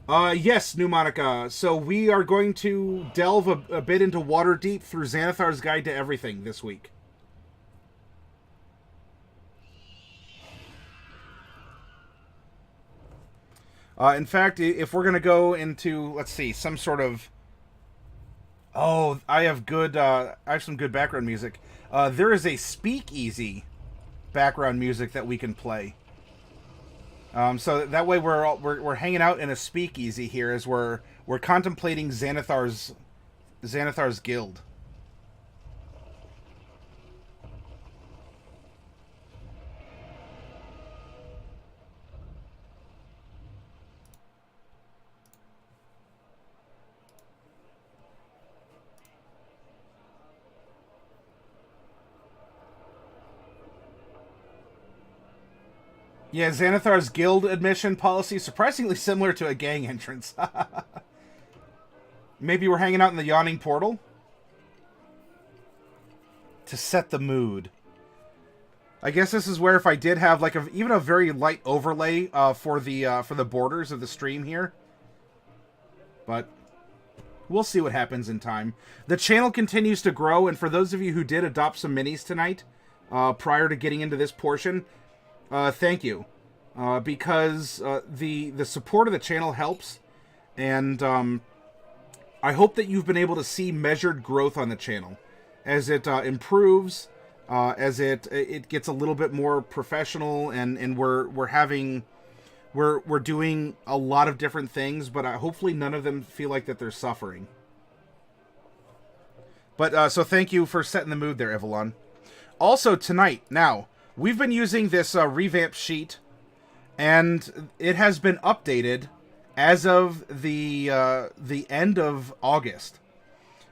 Yes, Pneumonica. So we are going to delve a bit into Waterdeep through Xanathar's Guide to Everything this week. In fact, if we're going to go into, let's see, some sort of... Oh, I have some good background music. There is a speakeasy background music that we can play. So that way we're hanging out in a speakeasy here as we're contemplating Xanathar's guild. Yeah, Xanathar's guild admission policy surprisingly similar to a gang entrance. Maybe we're hanging out in the yawning portal to set the mood. I guess this is where if I did have like even a very light overlay for the borders of the stream here, but we'll see what happens in time. The channel continues to grow, and for those of you who did adopt some minis tonight, prior to getting into this portion, thank you, because the support of the channel helps, and I hope that you've been able to see measured growth on the channel as it improves, as it gets a little bit more professional, and we're doing a lot of different things, but hopefully none of them feel like that they're suffering. But so thank you for setting the mood there, Evelyn. Also tonight, now. We've been using this revamped sheet, and it has been updated as of the end of August.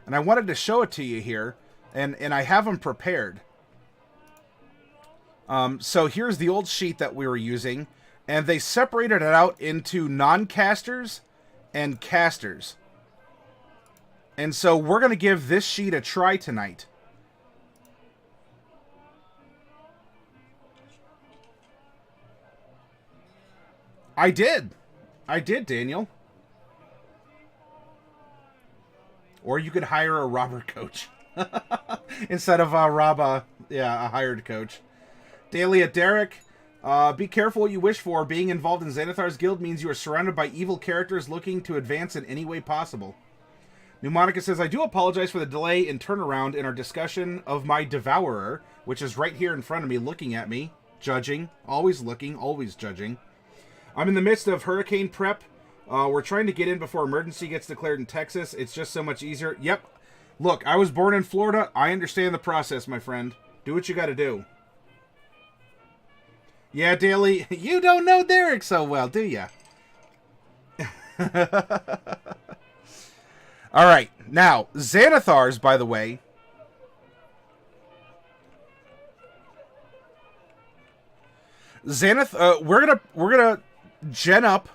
And I wanted to show it to you here, and I have them prepared. So here's the old sheet that we were using, and they separated it out into non-casters and casters. And so we're going to give this sheet a try tonight. I did, Daniel. Or you could hire a robber coach instead of a hired coach. Dahlia Derek, be careful what you wish for. Being involved in Xanathar's guild means you are surrounded by evil characters looking to advance in any way possible. Pneumonica says, I do apologize for the delay in turnaround in our discussion of my devourer, which is right here in front of me, looking at me, judging, always looking, always judging. I'm in the midst of hurricane prep. We're trying to get in before emergency gets declared in Texas. It's just so much easier. Yep. Look, I was born in Florida. I understand the process, my friend. Do what you got to do. Yeah, Daly, you don't know Derek so well, do ya? All right. Now, Xanathar's, by the way. Xanath, we're gonna gen up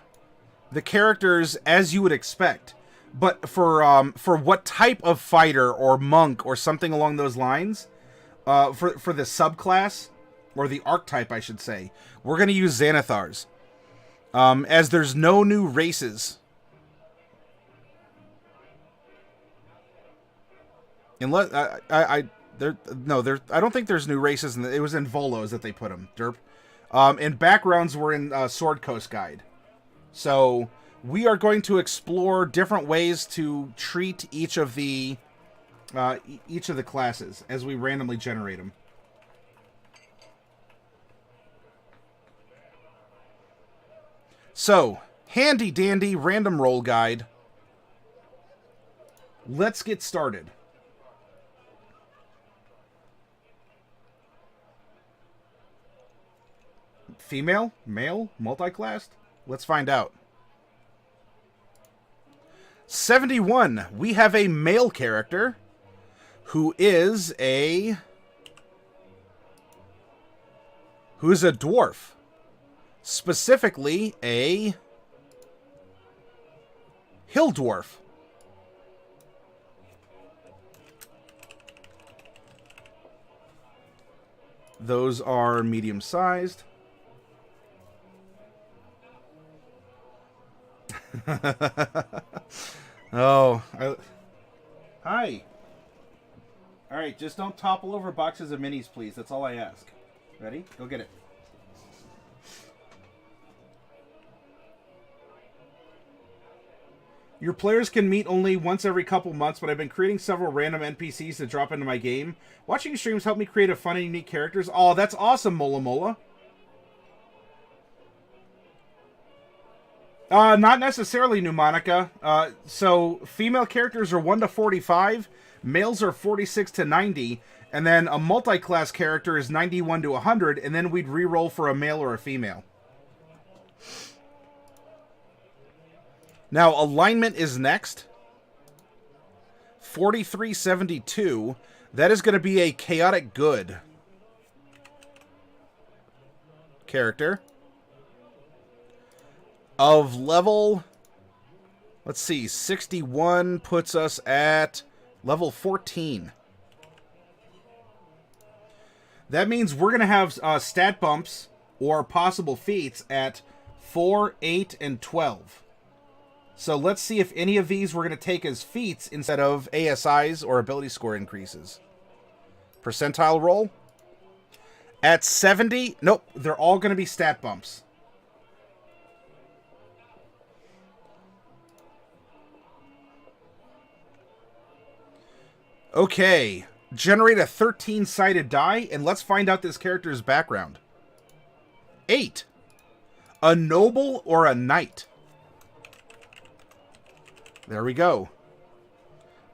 the characters as you would expect, but for what type of fighter or monk or something along those lines, for the subclass or the archetype, I should say, we're gonna use Xanathars, as there's no new races. Unless I don't think there's new races. It was in Volos that they put them. Derp. And backgrounds were in Sword Coast Guide. So we are going to explore different ways to treat each of the classes as we randomly generate them. So, handy dandy random roll guide. Let's get started. Female? Male? Multi-classed? Let's find out. 71. We have a male character who's a dwarf. Specifically, a hill dwarf. Those are medium-sized. Oh. Hi. Alright, just don't topple over boxes of minis, please. That's all I ask. Ready? Go get it. Your players can meet only once every couple months, but I've been creating several random NPCs to drop into my game. Watching streams helped me create a fun and unique characters. Oh, that's awesome, Mola Mola. Not necessarily, Pneumonica. So, female characters are 1 to 45, males are 46 to 90, and then a multi-class character is 91 to 100, and then we'd re-roll for a male or a female. Now, alignment is next. 4372. That is going to be a chaotic good character. Of level, let's see, 61 puts us at level 14. That means we're going to have stat bumps or possible feats at 4, 8, and 12. So let's see if any of these we're going to take as feats instead of ASIs or ability score increases. Percentile roll. At 70, nope, they're all going to be stat bumps. Okay, generate a 13-sided die, and let's find out this character's background. 8. A noble or a knight. There we go.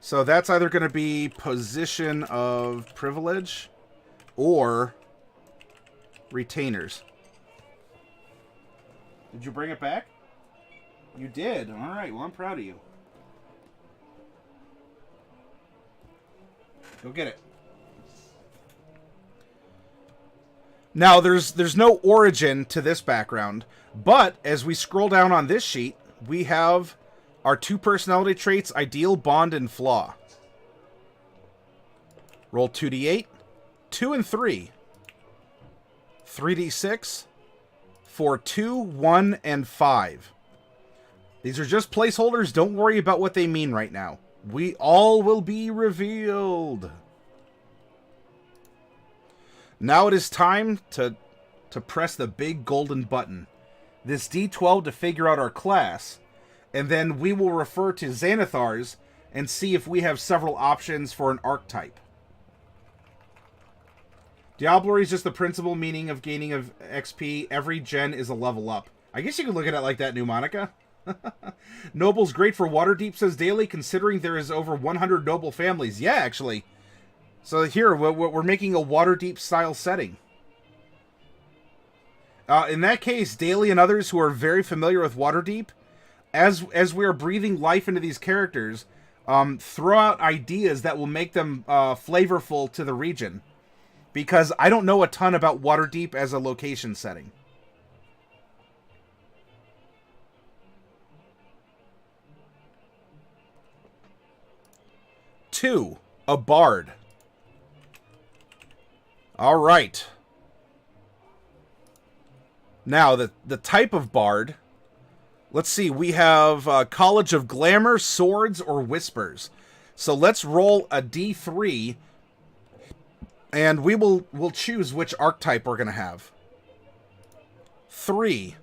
So that's either going to be position of privilege or retainers. Did you bring it back? You did. All right. Well, I'm proud of you. Go get it. Now, there's no origin to this background, but as we scroll down on this sheet, we have our 2 personality traits, ideal, bond, and flaw. Roll 2d8, 2 and 3. 3d6 for 2, 1, and 5. These are just placeholders. Don't worry about what they mean right now. We all will be revealed. Now it is time to press the big golden button. This D12 to figure out our class. And then we will refer to Xanathars and see if we have several options for an archetype. Diablerie is just the principal meaning of gaining of XP. Every gen is a level up. I guess you could look at it like that, Pneumonica. Noble's great for Waterdeep, says Daily, considering there is over 100 noble families. Yeah, actually. So here, we're making a Waterdeep style setting. In that case, Daily and others who are very familiar with Waterdeep, as we are breathing life into these characters, throw out ideas that will make them flavorful to the region. Because I don't know a ton about Waterdeep as a location setting. Two, a bard. All right. Now, the type of bard. Let's see. We have College of Glamour, Swords, or Whispers. So let's roll a d3. And we'll choose which archetype we're going to have. 3,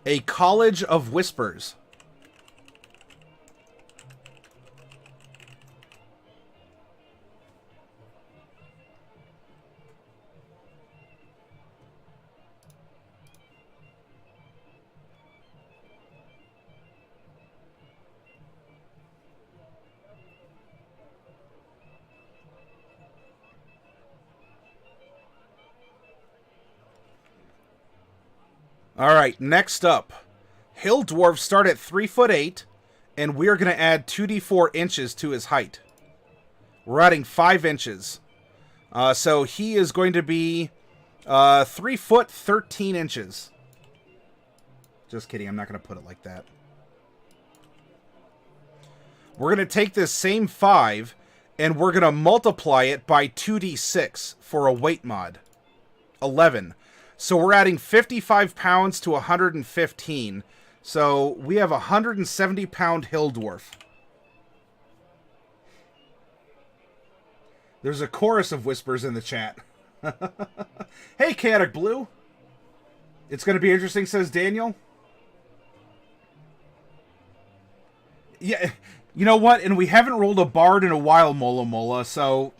a College of Whispers. Alright, next up. Hill Dwarf start at 3'8", and we're going to add 2d4 inches to his height. We're adding 5 inches. So he is going to be 3 foot 13 inches. Just kidding, I'm not going to put it like that. We're going to take this same 5, and we're going to multiply it by 2d6 for a weight mod. 11. So we're adding 55 pounds to 115. So we have a 170-pound hill dwarf. There's a chorus of whispers in the chat. Hey, Chaotic Blue. It's going to be interesting, says Daniel. Yeah, you know what? And we haven't rolled a bard in a while, Mola Mola, so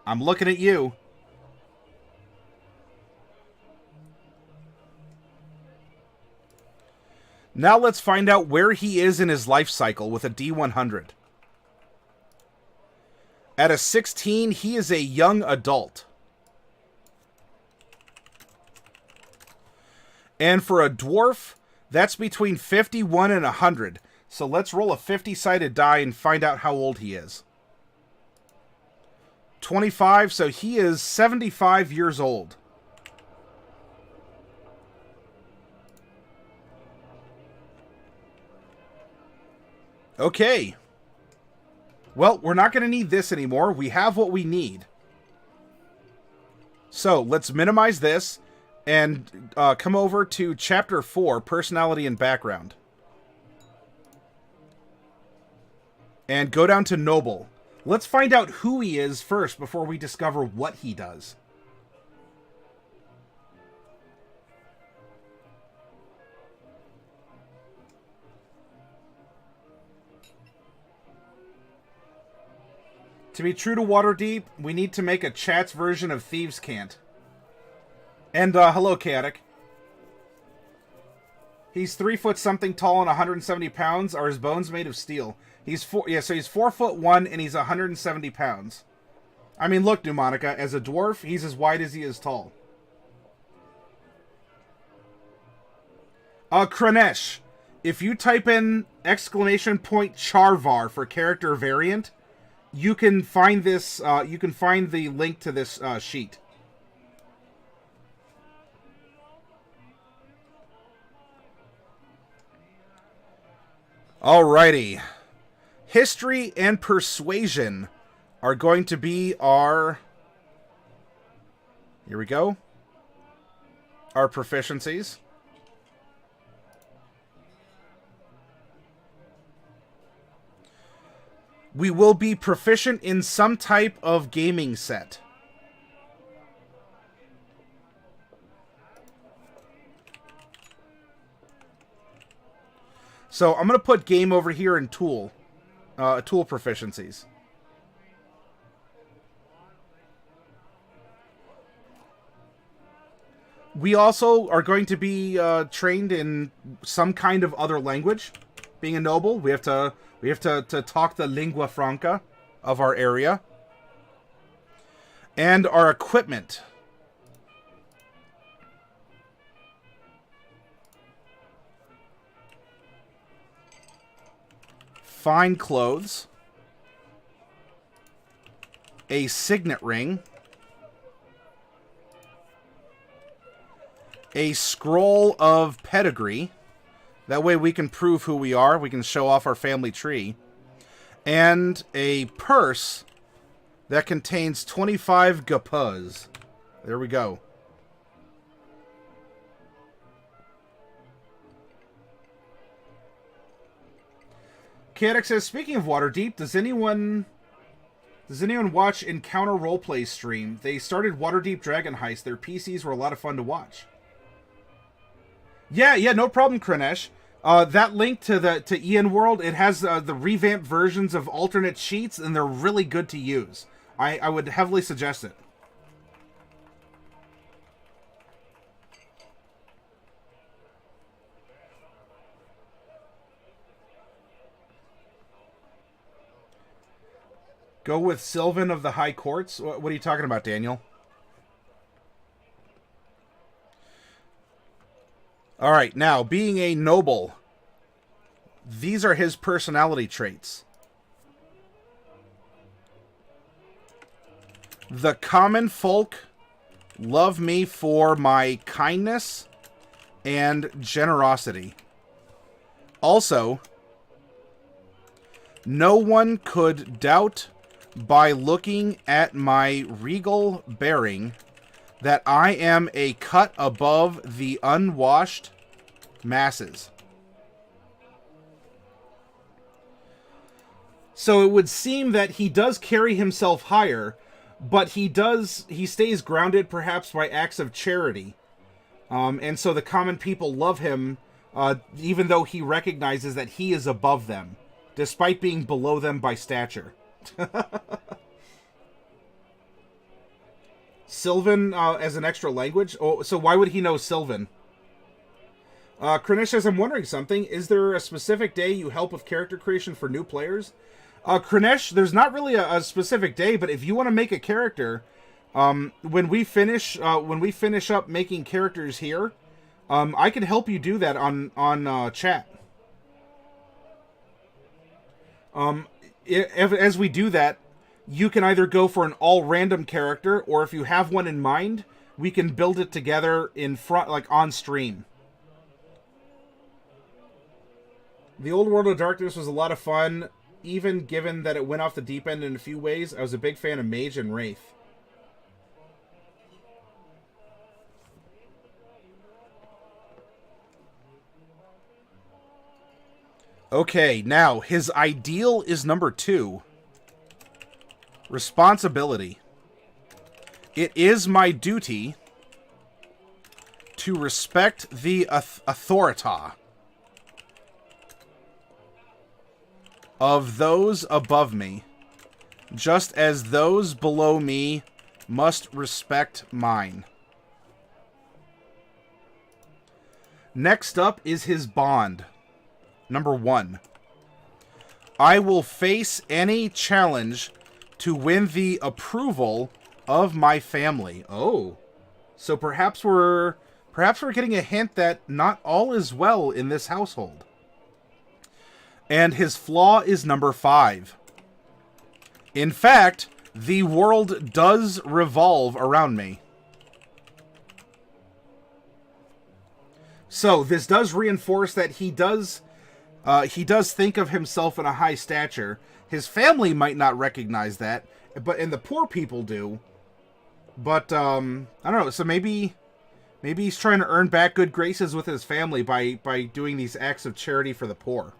I'm looking at you. Now let's find out where he is in his life cycle with a D100. At a 16, he is a young adult. And for a dwarf, that's between 51 and 100. So let's roll a 50-sided die and find out how old he is. 25, so he is 75 years old. Okay. Well, we're not going to need this anymore. We have what we need. So let's minimize this and come over to Chapter 4, Personality and Background. And go down to Noble. Let's find out who he is first before we discover what he does. To be true to Waterdeep, we need to make a chat's version of Thieves' Cant. And, hello, Chaotic. He's 3 foot something tall and 170 pounds. Are his bones made of steel? He's so he's 4'1" and he's 170 pounds. I mean, look, Pneumonica, as a dwarf, he's as wide as he is tall. Kranesh, if you type in !Charvar for character variant, you can find this. You can find the link to this sheet. Alrighty. History and Persuasion are going to be our... Here we go. Our proficiencies. We will be proficient in some type of gaming set. So I'm going to put game over here in tool. Tool proficiencies. We also are going to be trained in some kind of other language. Being a noble, we have to talk the lingua franca of our area. And our equipment. Fine clothes, a signet ring, a scroll of pedigree. That way we can prove who we are. We can show off our family tree. And a purse that contains 25 gapuz. There we go. Chaotic says, speaking of Waterdeep, does anyone watch Encounter Roleplay stream? They started Waterdeep Dragon Heist. Their PCs were a lot of fun to watch. Yeah, no problem, Kranesh. That link to Ian World, it has the revamped versions of alternate sheets, and they're really good to use. I would heavily suggest it. Go with Sylvan of the High Courts? What are you talking about, Daniel? Alright, now, being a noble, these are his personality traits. The common folk love me for my kindness and generosity. Also, no one could doubt by looking at my regal bearing that I am a cut above the unwashed masses. So it would seem that he does carry himself higher, but he stays grounded perhaps by acts of charity. And so the common people love him, even though he recognizes that he is above them, despite being below them by stature. Sylvan as an extra language? Oh, so why would he know Sylvan? Krinesh says, I'm wondering something. Is there a specific day you help with character creation for new players? Krinesh, there's not really a specific day, but if you want to make a character, when we finish up making characters here, I can help you do that on chat. As we do that, you can either go for an all-random character, or if you have one in mind, we can build it together in front, like on stream. The Old World of Darkness was a lot of fun, even given that it went off the deep end in a few ways. I was a big fan of Mage and Wraith. Okay, now, his ideal is number 2. Responsibility. It is my duty to respect the authority of those above me, just as those below me must respect mine. Next up is his bond. Number 1. I will face any challenge to win the approval of my family. Oh. So perhaps we're getting a hint that not all is well in this household. And his flaw is number 5. In fact, the world does revolve around me. So this does reinforce that he does think of himself in a high stature. His family might not recognize that, and the poor people do. But I don't know. So maybe he's trying to earn back good graces with his family by doing these acts of charity for the poor.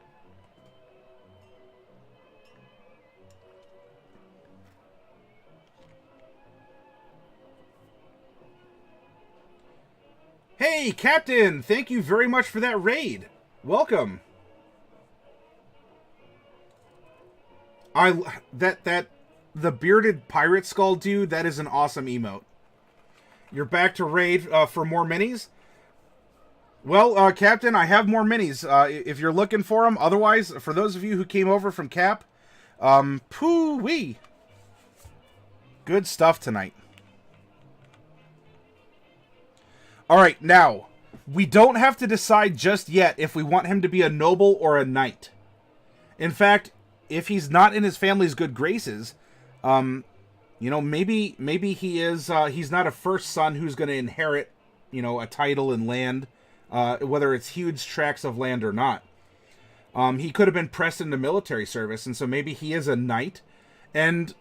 Hey, Captain! Thank you very much for that raid. Welcome. The bearded pirate skull dude, that is an awesome emote. You're back to raid for more minis? Well, Captain, I have more minis if you're looking for them. Otherwise, for those of you who came over from Cap, poo-wee. Good stuff tonight. Alright, now, we don't have to decide just yet if we want him to be a noble or a knight. In fact, if he's not in his family's good graces, maybe he is, he's not a first son who's going to inherit, a title and land, whether it's huge tracts of land or not. He could have been pressed into military service, and so maybe he is a knight. And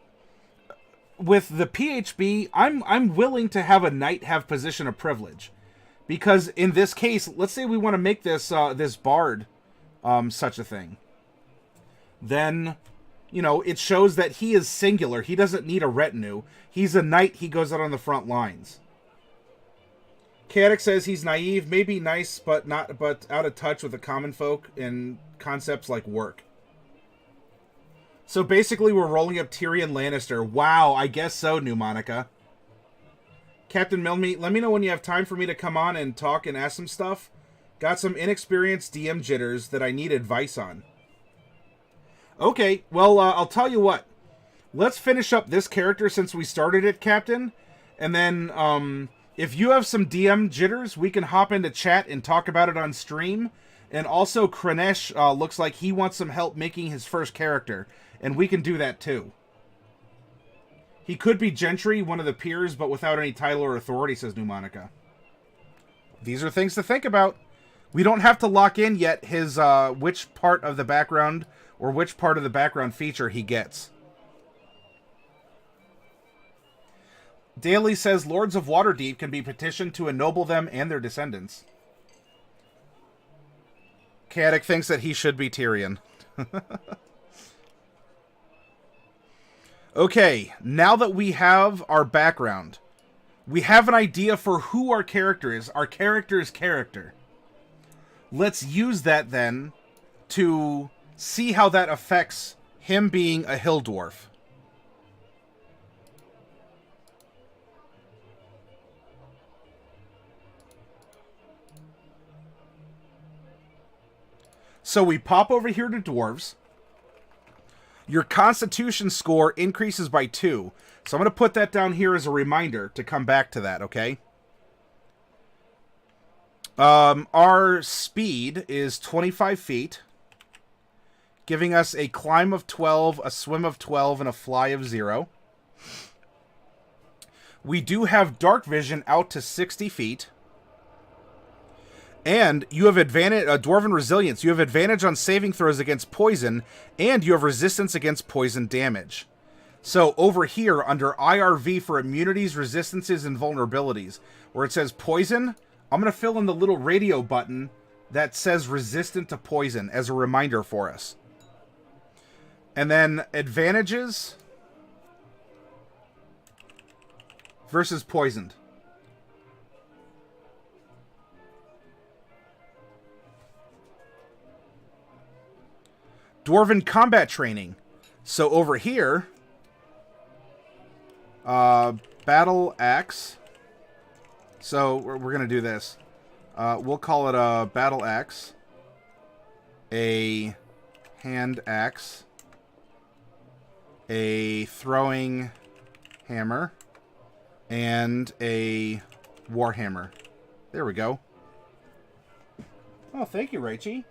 with the PHB, I'm willing to have a knight have position of privilege. Because in this case, let's say we want to make this this bard such a thing. Then, it shows that he is singular. He doesn't need a retinue. He's a knight. He goes out on the front lines. Chaotic says he's naive, maybe nice, but out of touch with the common folk and concepts like work. So basically, we're rolling up Tyrion Lannister. Wow, I guess so, New Monica. Captain Milmeat, let me know when you have time for me to come on and talk and ask some stuff. Got some inexperienced DM jitters that I need advice on. Okay, well, I'll tell you what. Let's finish up this character since we started it, Captain. And then, if you have some DM jitters, we can hop into chat and talk about it on stream. And also, Kranesh looks like he wants some help making his first character. And we can do that, too. He could be Gentry, one of the peers, but without any title or authority, says New Monica. These are things to think about. We don't have to lock in yet his, which part of the background or which part of the background feature he gets. Daly says Lords of Waterdeep can be petitioned to ennoble them and their descendants. Chaotic thinks that he should be Tyrion. Okay, now that we have our background, we have an idea for who our character is. Our character's character. Let's use that then to see how that affects him being a hill dwarf. So we pop over here to dwarves. Your constitution score increases by 2. So I'm going to put that down here as a reminder to come back to that, okay? Our speed is 25 feet, giving us a climb of 12, a swim of 12, and a fly of 0. We do have dark vision out to 60 feet. And you have advantage, Dwarven Resilience. You have advantage on saving throws against poison, and you have resistance against poison damage. So over here, under IRV for immunities, resistances, and vulnerabilities, where it says poison, I'm going to fill in the little radio button that says resistant to poison as a reminder for us. And then advantages versus poisoned. Dwarven combat training. So over here, battle axe. So we're going to do this. We'll call it a battle axe, a hand axe, a throwing hammer, and a warhammer. There we go. Oh, thank you, Raichi.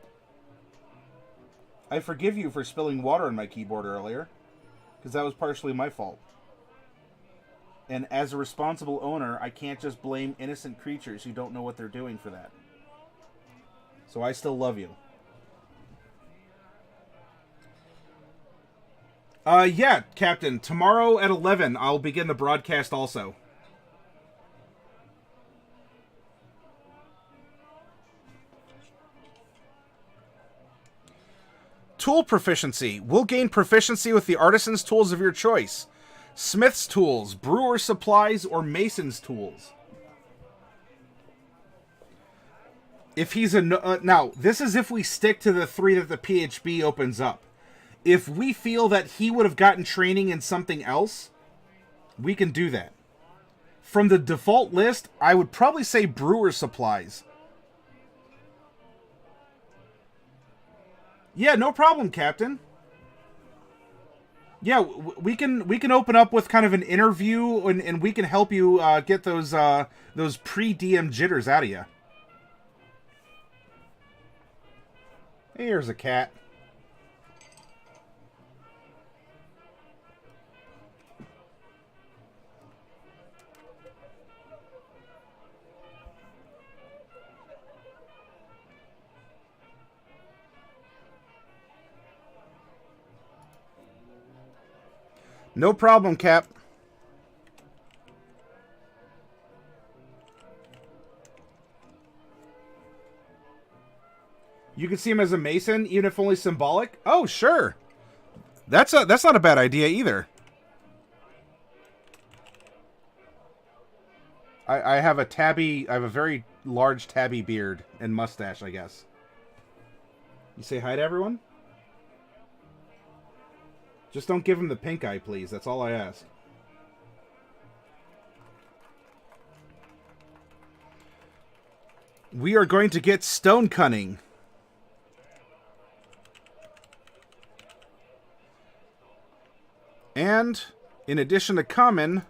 I forgive you for spilling water on my keyboard earlier, because that was partially my fault. And as a responsible owner, I can't just blame innocent creatures who don't know what they're doing for that. So I still love you. Yeah, Captain. Tomorrow at 11, I'll begin the broadcast also. Tool proficiency. We'll gain proficiency with the artisan's tools of your choice. Smith's tools, brewer's supplies, or mason's tools. If he's a... now, this is if we stick to the 3 that the PHB opens up. If we feel that he would have gotten training in something else, we can do that. From the default list, I would probably say brewer's supplies. Yeah, no problem, Captain. Yeah, we can open up with kind of an interview, and we can help you get those pre-DM jitters out of you. Here's a cat. No problem, Cap. You can see him as a mason, even if only symbolic. Oh, sure. That's not a bad idea either. I have a very large tabby beard and mustache, I guess. You say hi to everyone? Just don't give him the pink eye, please. That's all I ask. We are going to get stone cunning. And, in addition to common,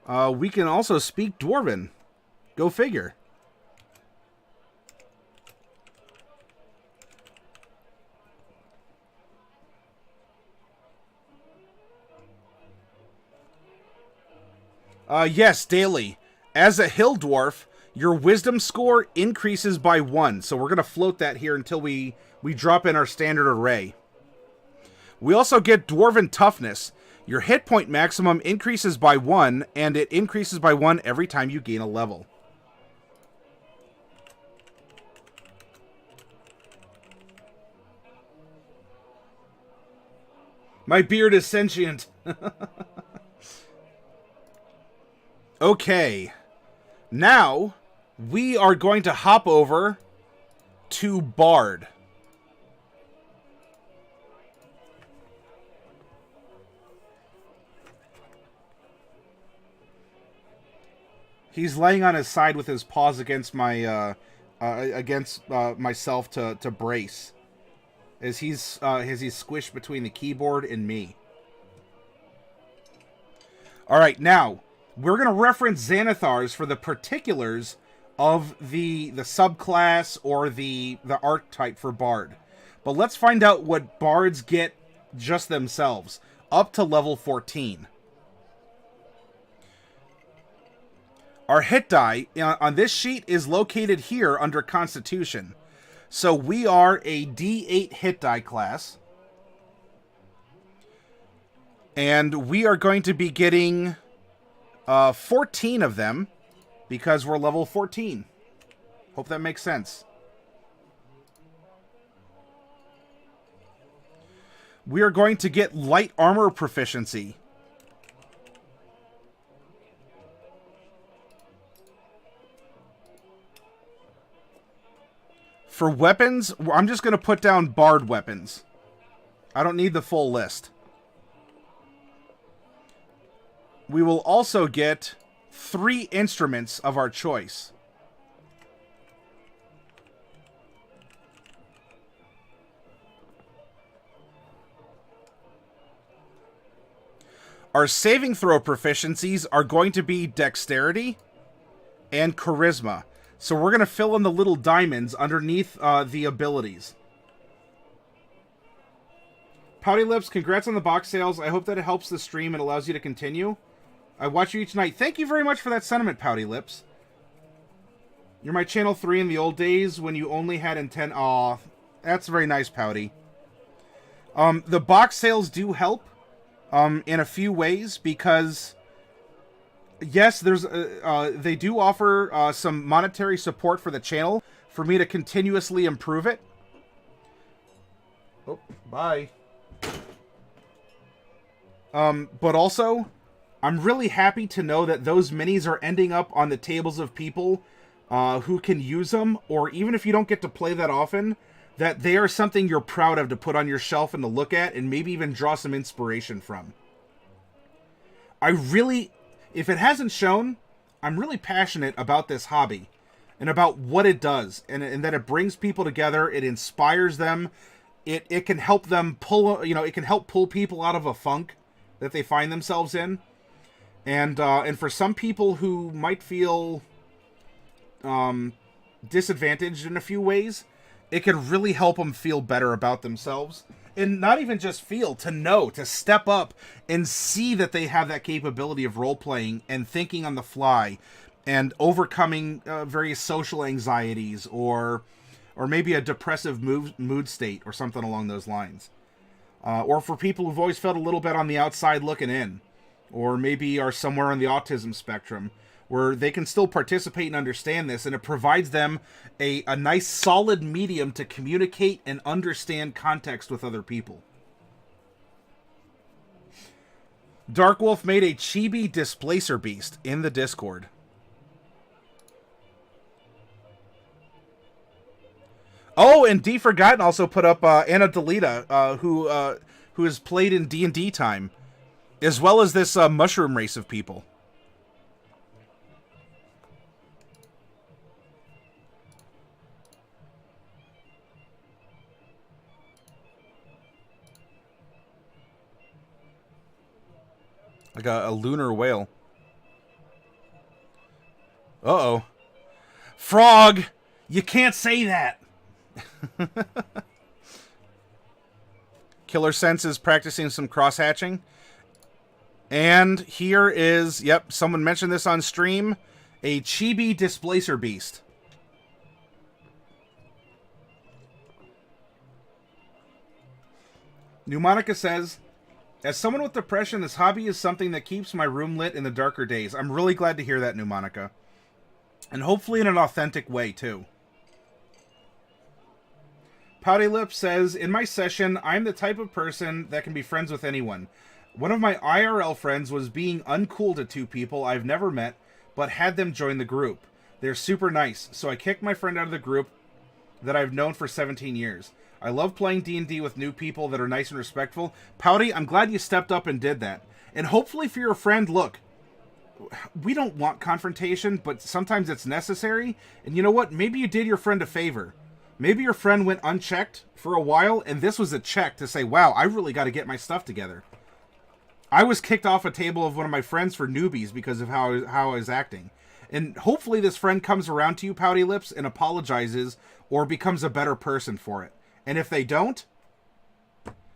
we can also speak Dwarven. Go figure. Yes, daily. As a hill dwarf, your wisdom score increases by 1. So we're going to float that here until we drop in our standard array. We also get Dwarven Toughness. Your hit point maximum increases by 1, and it increases by 1 every time you gain a level. My beard is sentient. Okay. Now, we are going to hop over to Bard. He's laying on his side with his paws against my myself to brace, as he's squished between the keyboard and me. All right, now we're gonna reference Xanathars for the particulars of the subclass or the archetype for Bard, but let's find out what Bards get just themselves up to level 14. Our hit die on this sheet is located here under Constitution. So we are a D8 hit die class. And we are going to be getting 14 of them because we're level 14. Hope that makes sense. We are going to get light armor proficiency. For weapons, I'm just going to put down Bard weapons. I don't need the full list. We will also get 3 instruments of our choice. Our saving throw proficiencies are going to be Dexterity and Charisma. So we're going to fill in the little diamonds underneath the abilities. Pouty Lips, congrats on the box sales. I hope that it helps the stream and allows you to continue. I watch you each night. Thank you very much for that sentiment, Pouty Lips. You're my channel 3 in the old days when you only had intent. Aw, that's very nice, Pouty. The box sales do help in a few ways because... yes, there's they do offer some monetary support for the channel for me to continuously improve it. Oh, bye. But also, I'm really happy to know that those minis are ending up on the tables of people who can use them, or even if you don't get to play that often, that they are something you're proud of to put on your shelf and to look at and maybe even draw some inspiration from. If it hasn't shown, I'm really passionate about this hobby and about what it does and that it brings people together. It inspires them. It can help them pull, it can help pull people out of a funk that they find themselves in. And for some people who might feel disadvantaged in a few ways, it could really help them feel better about themselves. And not even just feel, to know, to step up and see that they have that capability of role-playing and thinking on the fly and overcoming various social anxieties or maybe a depressive mood state or something along those lines. Or for people who've always felt a little bit on the outside looking in, or maybe are somewhere on the autism spectrum, where they can still participate and understand this, and it provides them a nice solid medium to communicate and understand context with other people. Darkwolf made a chibi displacer beast in the Discord. Oh, and D Forgotten also put up Anna Delita, who has played in D&D time, as well as this mushroom race of people. Like a lunar whale. Uh-oh. Frog! You can't say that! Killer Sense is practicing some cross-hatching. And here is, yep, someone mentioned this on stream, a chibi displacer beast. Pneumonica says, as someone with depression, this hobby is something that keeps my room lit in the darker days. I'm really glad to hear that, Pneumonica. And hopefully in an authentic way, too. Pouty Lip says, in my session, I'm the type of person that can be friends with anyone. One of my IRL friends was being uncool to two people I've never met, but had them join the group. They're super nice, so I kicked my friend out of the group that I've known for 17 years. I love playing D&D with new people that are nice and respectful. Pouty, I'm glad you stepped up and did that. And hopefully for your friend, look, we don't want confrontation, but sometimes it's necessary. And you know what? Maybe you did your friend a favor. Maybe your friend went unchecked for a while, and this was a check to say, wow, I really got to get my stuff together. I was kicked off a table of one of my friends for newbies because of how I was acting. And hopefully this friend comes around to you, Pouty Lips, and apologizes or becomes a better person for it. And if they don't,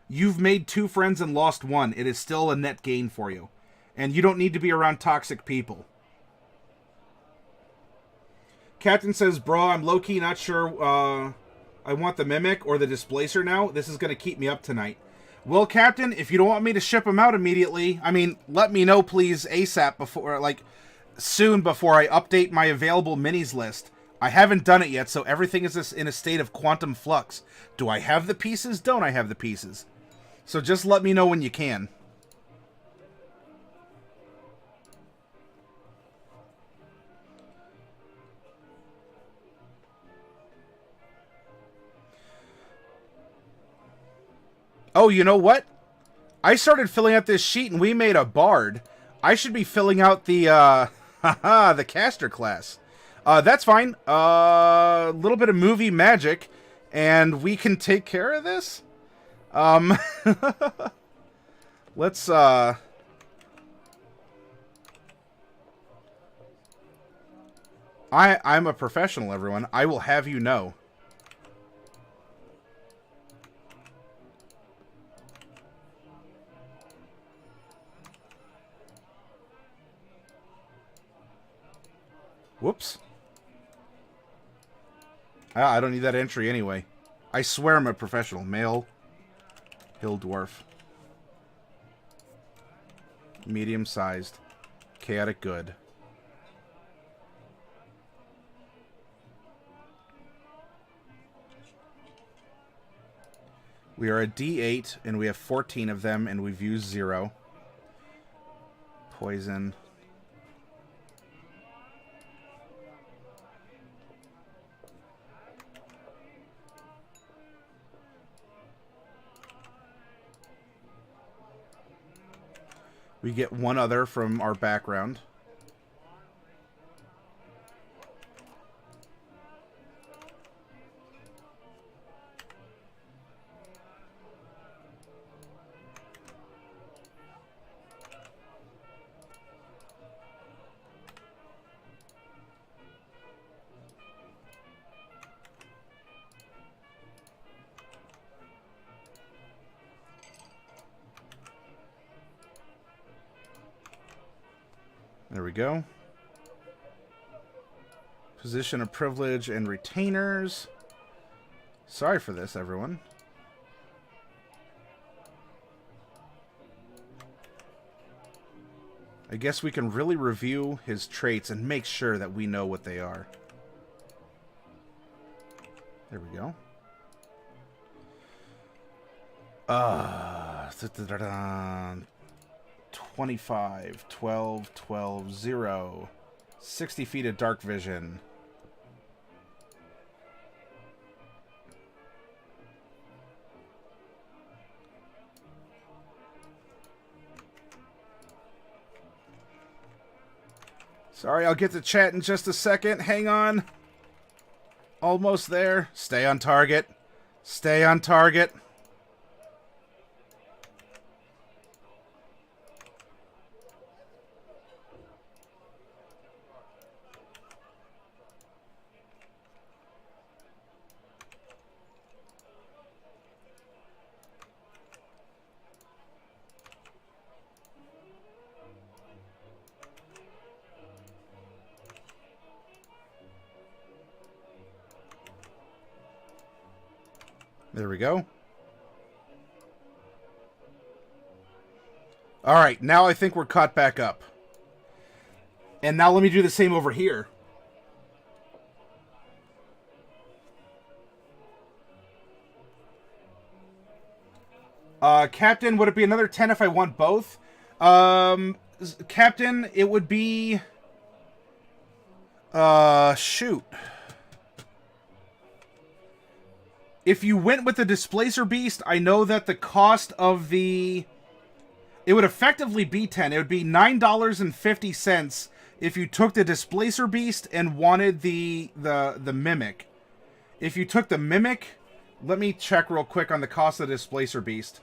you've made 2 friends and lost 1. It is still a net gain for you. And you don't need to be around toxic people. Captain says, bro, I'm low-key not sure I want the Mimic or the Displacer now. This is going to keep me up tonight. Well, Captain, if you don't want me to ship them out immediately, I mean, let me know, please, ASAP before, like, soon before I update my available minis list. I haven't done it yet, so everything is in a state of quantum flux. Do I have the pieces? Don't I have the pieces? So just let me know when you can. Oh, you know what? I started filling out this sheet and we made a bard. I should be filling out the, the caster class. That's fine. A little bit of movie magic, and we can take care of this. Let's, I'm a professional, everyone. I will have you know. Whoops. I don't need that entry anyway. I swear I'm a professional. Male. Hill Dwarf. Medium-sized. Chaotic good. We are a D8, and we have 14 of them, and we've used 0. Poison. We get 1 other from our background. There we go. Position of privilege and retainers. Sorry for this, everyone. I guess we can really review his traits and make sure that we know what they are. There we go. 25, 12, 12, 0. 60 feet of dark vision. Sorry, I'll get to chat in just a second. Hang on. Almost there. Stay on target. Stay on target. There we go. All right, now I think we're caught back up. And now let me do the same over here. Captain, would it be another 10 if I want both? Captain, it would be... shoot. If you went with the Displacer Beast, I know that the cost of the... It would effectively be 10. It would be $9.50 if you took the Displacer Beast and wanted the Mimic. If you took the Mimic... Let me check real quick on the cost of the Displacer Beast.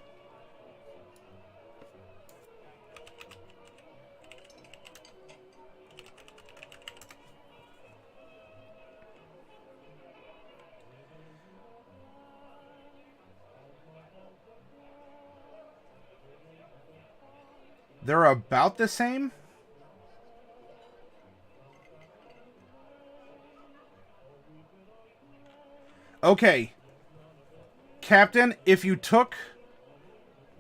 They're about the same? Okay. Captain, if you took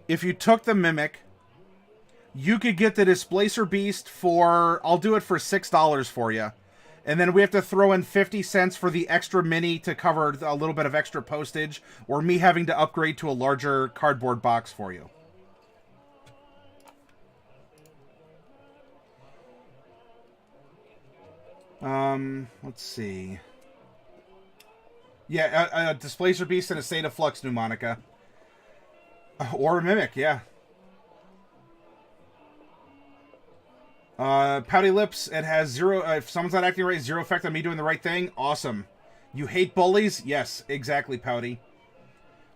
the Mimic, you could get the Displacer Beast for... I'll do it for $6 for you. And then we have to throw in 50 cents for the extra mini to cover a little bit of extra postage, or me having to upgrade to a larger cardboard box for you. Let's see. Yeah, a Displacer Beast and a State of Flux Pneumonica. Or a Mimic, yeah. Pouty Lips, it has zero... if someone's not acting right, zero effect on me doing the right thing. Awesome. You hate bullies? Yes, exactly, Pouty.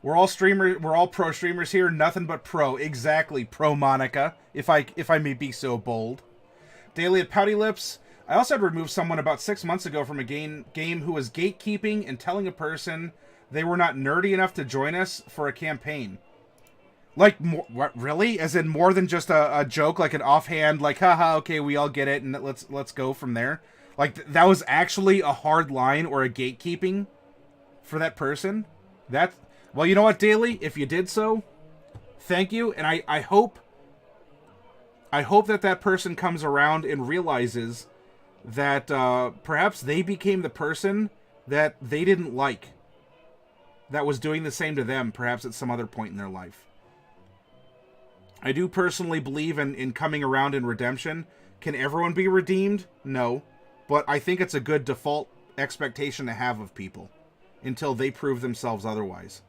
We're all pro streamers here. Nothing but pro. Exactly, pro Monica, if I may be so bold. Daily at Pouty Lips... I also had removed someone about 6 months ago from a game who was gatekeeping and telling a person they were not nerdy enough to join us for a campaign. Like, what, really? As in more than just a joke, like an offhand, like, haha, okay, we all get it, and let's go from there. Like, that was actually a hard line or a gatekeeping for that person. Well, you know what, Daily? If you did so, thank you, and I hope that person comes around and realizes that perhaps they became the person that they didn't like, that was doing the same to them, perhaps at some other point in their life. I do personally believe in coming around in redemption. Can everyone be redeemed? No. But I think it's a good default expectation to have of people until they prove themselves otherwise.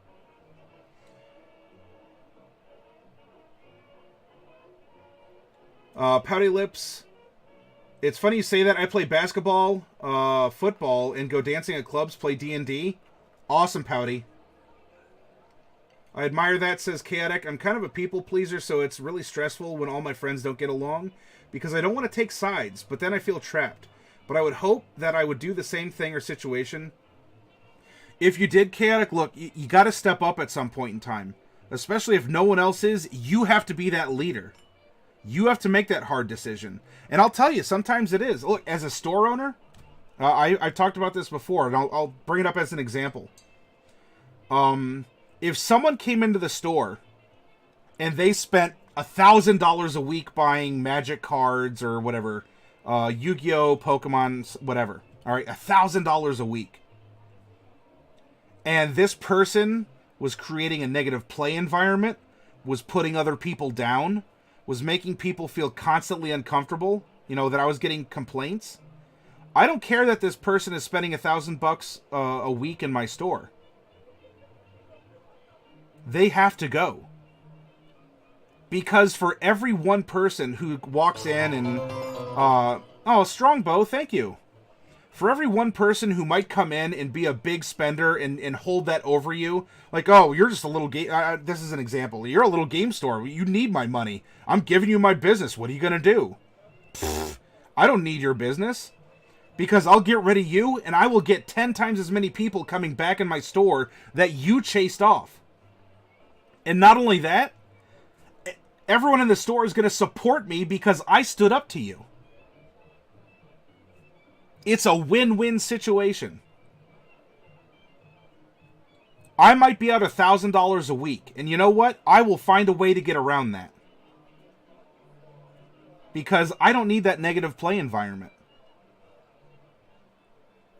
Pouty Lips... It's funny you say that. I play basketball, football, and go dancing at clubs, play D&D. Awesome, Pouty. I admire that, says Chaotic. I'm kind of a people pleaser, so it's really stressful when all my friends don't get along, because I don't want to take sides, but then I feel trapped. But I would hope that I would do the same thing or situation. If you did, Chaotic, look, you got to step up at some point in time. Especially if no one else is, you have to be that leader. You have to make that hard decision. And I'll tell you, sometimes it is. Look, as a store owner, I've talked about this before, and I'll bring it up as an example. If someone came into the store and they spent $1,000 a week buying Magic cards or whatever, Yu-Gi-Oh, Pokemon, whatever, all right, $1,000 a week, and this person was creating a negative play environment, was putting other people down, was making people feel constantly uncomfortable, you know, that I was getting complaints. I don't care that this person is spending $1,000 a week in my store. They have to go. Because for every one person who walks in and... oh, Strongbow, thank you. For every one person who might come in and be a big spender and hold that over you, like, oh, you're just a little game... this is an example. You're a little game store. You need my money. I'm giving you my business. What are you going to do? Pfft, I don't need your business. Because I'll get rid of you, and I will get 10 times as many people coming back in my store that you chased off. And not only that, everyone in the store is going to support me because I stood up to you. It's a win-win situation. I might be out $1,000 a week, and you know what? I will find a way to get around that. Because I don't need that negative play environment.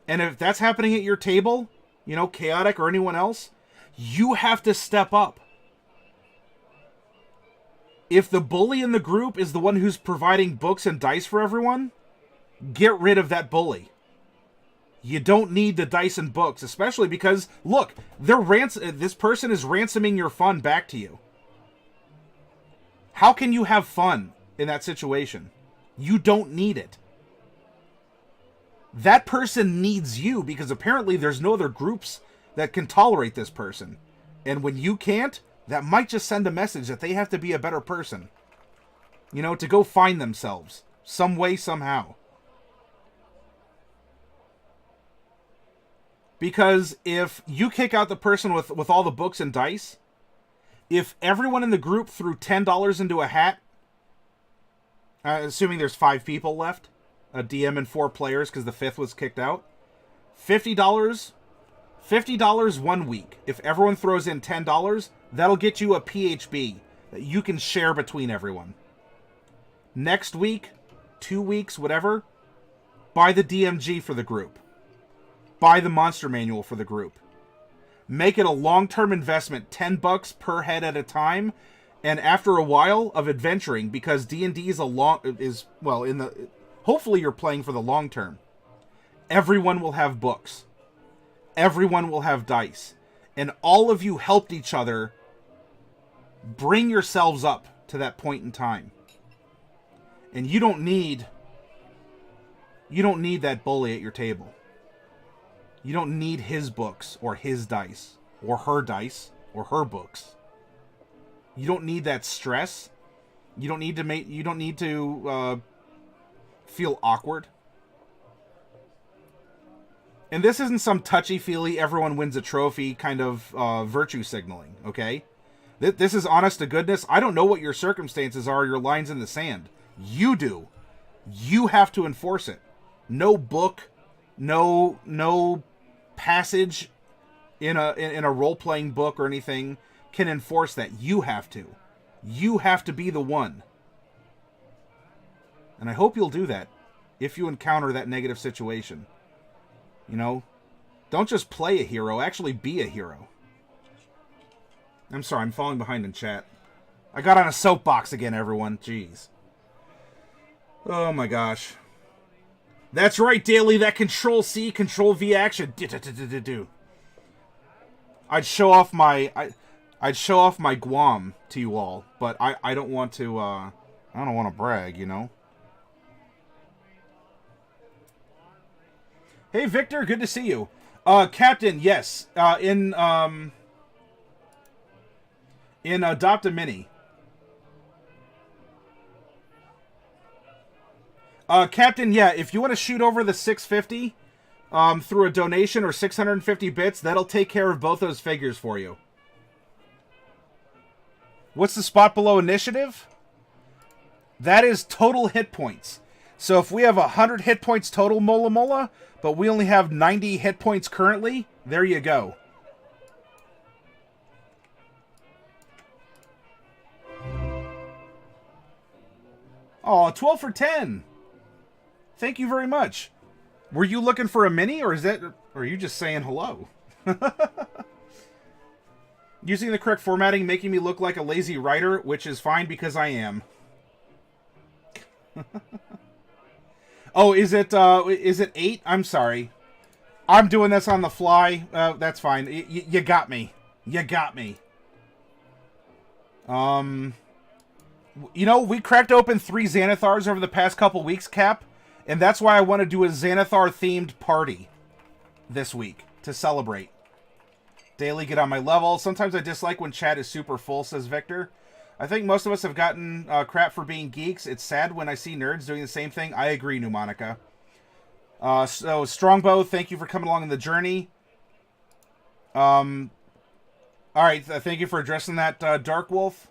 And if that's happening at your table, you know, Chaotic or anyone else, you have to step up. If the bully in the group is the one who's providing books and dice for everyone, get rid of that bully. You don't need the dice and books, especially because, look, this person is ransoming your fun back to you. How can you have fun in that situation? You don't need it. That person needs you because apparently there's no other groups that can tolerate this person. And when you can't, that might just send a message that they have to be a better person. You know, to go find themselves. Some way, somehow. Because if you kick out the person with all the books and dice, if everyone in the group threw $10 into a hat, assuming there's 5 people left, a DM and 4 players because the 5th was kicked out, $50 1 week. If everyone throws in $10, that'll get you a PHB that you can share between everyone. Next week, 2 weeks, whatever, buy the DMG for the group. Buy the monster manual for the group. Make it a long-term investment, $10 per head at a time, and after a while of adventuring, because D&D hopefully you're playing for the long term. Everyone will have books. Everyone will have dice. And all of you helped each other bring yourselves up to that point in time. And you don't need that bully at your table. You don't need his books or his dice or her books. You don't need that stress. You don't need to feel awkward. And this isn't some touchy-feely, everyone wins a trophy kind of virtue signaling, okay? This is honest to goodness. I don't know what your circumstances are, your lines in the sand. You do. You have to enforce it. No book, no passage in a role-playing book or anything can enforce that. You have to. You have to be the one. And I hope you'll do that if you encounter that negative situation. You know, don't just play a hero, actually be a hero. I'm sorry, I'm falling behind in chat. I got on a soapbox again, everyone. Jeez. Oh my gosh. That's right, Daily, that Control-C, Control-V action. I'd show off my Guam to you all, but I don't want to I don't want to brag, you know. Hey, Victor, good to see you. Captain, yes. In Adopt a Mini. Captain, yeah, if you want to shoot over the 650 through a donation or 650 bits, that'll take care of both those figures for you. What's the spot below initiative? That is total hit points. So if we have 100 hit points total, Mola Mola, but we only have 90 hit points currently, there you go. Oh, 12 for 10. Thank you very much. Were you looking for a mini, or are you just saying hello? Using the correct formatting, making me look like a lazy writer, which is fine because I am. Oh, is it 8? I'm sorry. I'm doing this on the fly. That's fine. You got me. You got me. You know, we cracked open 3 Xanathars over the past couple weeks, Cap. And that's why I want to do a Xanathar-themed party this week to celebrate. Daily, get on my level. Sometimes I dislike when chat is super full, says Victor. I think most of us have gotten crap for being geeks. It's sad when I see nerds doing the same thing. I agree, Pneumonica. So, Strongbow, thank you for coming along in the journey. Alright, thank you for addressing that, Dark Wolf.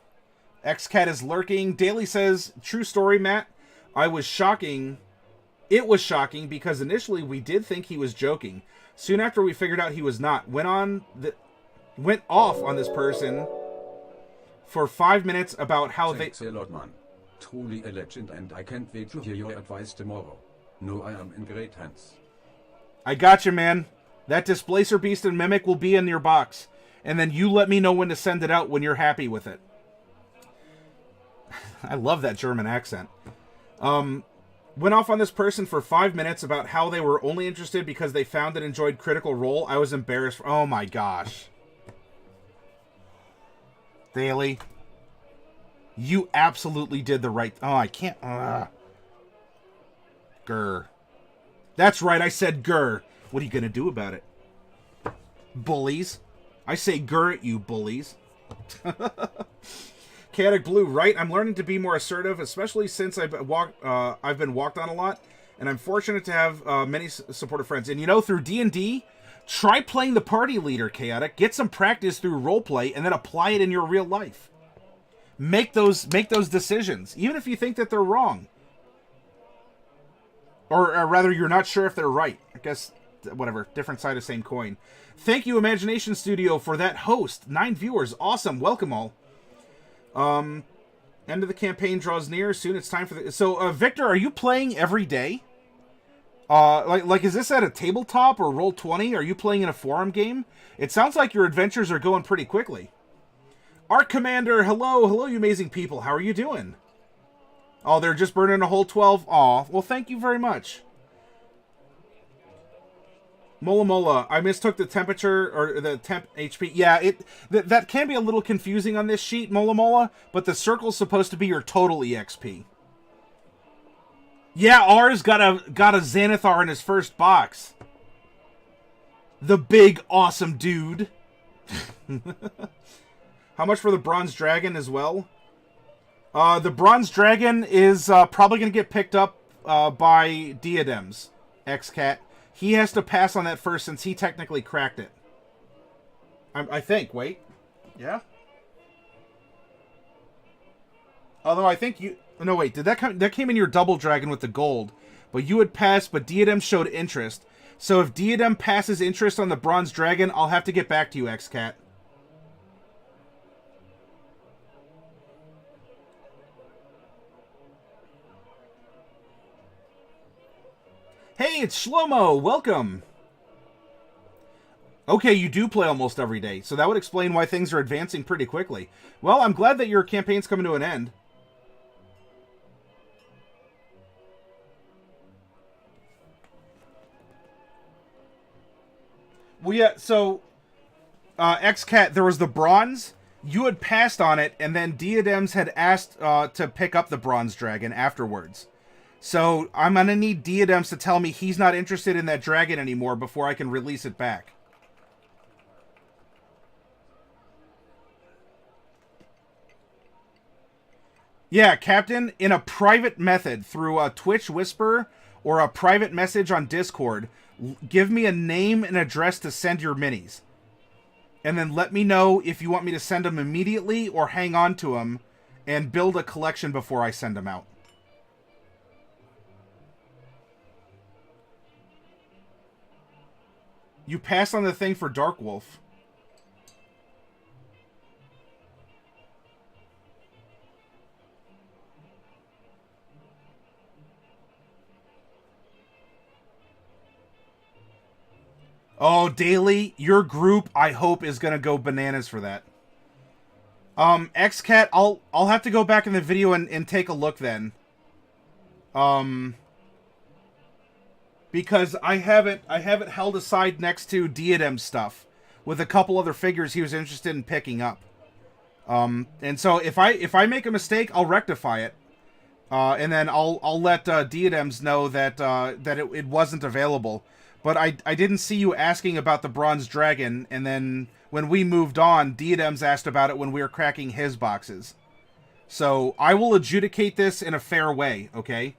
Xcat is lurking. Daily says, true story, Matt. It was shocking because initially we did think he was joking. Soon after we figured out he was not. Went off on this person for 5 minutes about how Thanks a lot, man. Truly a legend, and I can't wait to hear your advice tomorrow. No, I am in great hands. I got you, man. That Displacer Beast and Mimic will be in your box. And then you let me know when to send it out when you're happy with it. I love that German accent. Went off on this person for 5 minutes about how they were only interested because they found and enjoyed Critical Role. I was embarrassed. Oh my gosh. Daily. You absolutely did the right... Oh, I can't... Grr. That's right, I said grr. What are you gonna do about it? Bullies. I say grr at you, bullies. Chaotic Blue, right? I'm learning to be more assertive, especially since I've been walked on a lot, and I'm fortunate to have many supportive friends. And you know, through D&D, try playing the party leader, Chaotic. Get some practice through roleplay, and then apply it in your real life. Make those decisions, even if you think that they're wrong, or rather, you're not sure if they're right. I guess whatever, different side of same coin. Thank you, Imagination Studio, for that host. 9 viewers, awesome. Welcome all. End of the campaign draws near. Soon it's time for the... So, Victor, are you playing every day? Like, is this at a tabletop or Roll20? Are you playing in a forum game? It sounds like your adventures are going pretty quickly. Arc Commander, hello, you amazing people. How are you doing? Oh, they're just burning a whole 12? Aw, well, thank you very much. Mola Mola, I mistook the temperature, or the temp HP. Yeah, that can be a little confusing on this sheet, Mola Mola, but the circle's supposed to be your total EXP. Yeah, ours got a Xanathar in his first box. The big, awesome dude. How much for the Bronze Dragon as well? The Bronze Dragon is probably going to get picked up by Diadems, X-Cat. He has to pass on that first since he technically cracked it. I think. Wait. Yeah? Although I think you... No, wait. Did that come... That came in your Double Dragon with the gold. But you had passed, but Diadem showed interest. So if Diadem passes interest on the Bronze Dragon, I'll have to get back to you, X-Cat. Hey, it's Shlomo! Welcome! Okay, you do play almost every day, so that would explain why things are advancing pretty quickly. Well, I'm glad that your campaign's coming to an end. Well, yeah, so... X-Cat, there was the bronze. You had passed on it, and then Diadems had asked to pick up the Bronze Dragon afterwards. So, I'm going to need Diadems to tell me he's not interested in that dragon anymore before I can release it back. Yeah, Captain, in a private method, through a Twitch Whisper or a private message on Discord, give me a name and address to send your minis. And then let me know if you want me to send them immediately or hang on to them and build a collection before I send them out. You passed on the thing for Dark Wolf. Oh, Daily, your group, I hope, is gonna go bananas for that. X-Cat, I'll have to go back in the video and take a look then. Because I have it held aside next to Diadem stuff with a couple other figures he was interested in picking up. And so if I make a mistake, I'll rectify it. And then I'll let Diadems know that it wasn't available. But I didn't see you asking about the Bronze Dragon, and then when we moved on, Diadems asked about it when we were cracking his boxes. So I will adjudicate this in a fair way, okay?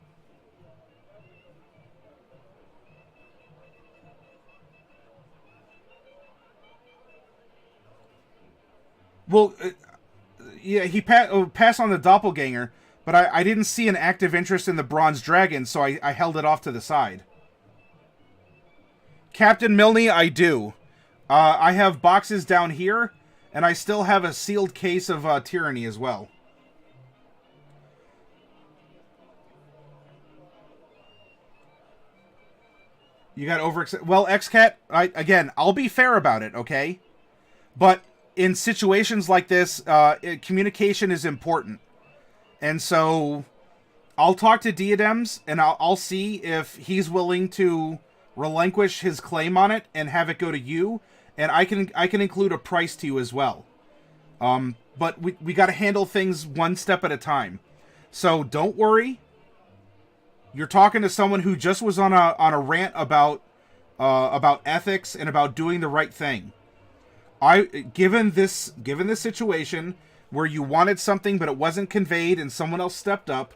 Well, yeah, he passed on the Doppelganger, but I didn't see an active interest in the Bronze Dragon, so I held it off to the side. Captain Milne, I do. I have boxes down here, and I still have a sealed case of Tyranny as well. You got well, X-Cat, again, I'll be fair about it, okay? But in situations like this, communication is important. And so I'll talk to Diadems, and I'll see if he's willing to relinquish his claim on it and have it go to you, and I can include a price to you as well. But we got to handle things one step at a time. So don't worry. You're talking to someone who just was on a rant about ethics and about doing the right thing. Given this situation where you wanted something but it wasn't conveyed and someone else stepped up,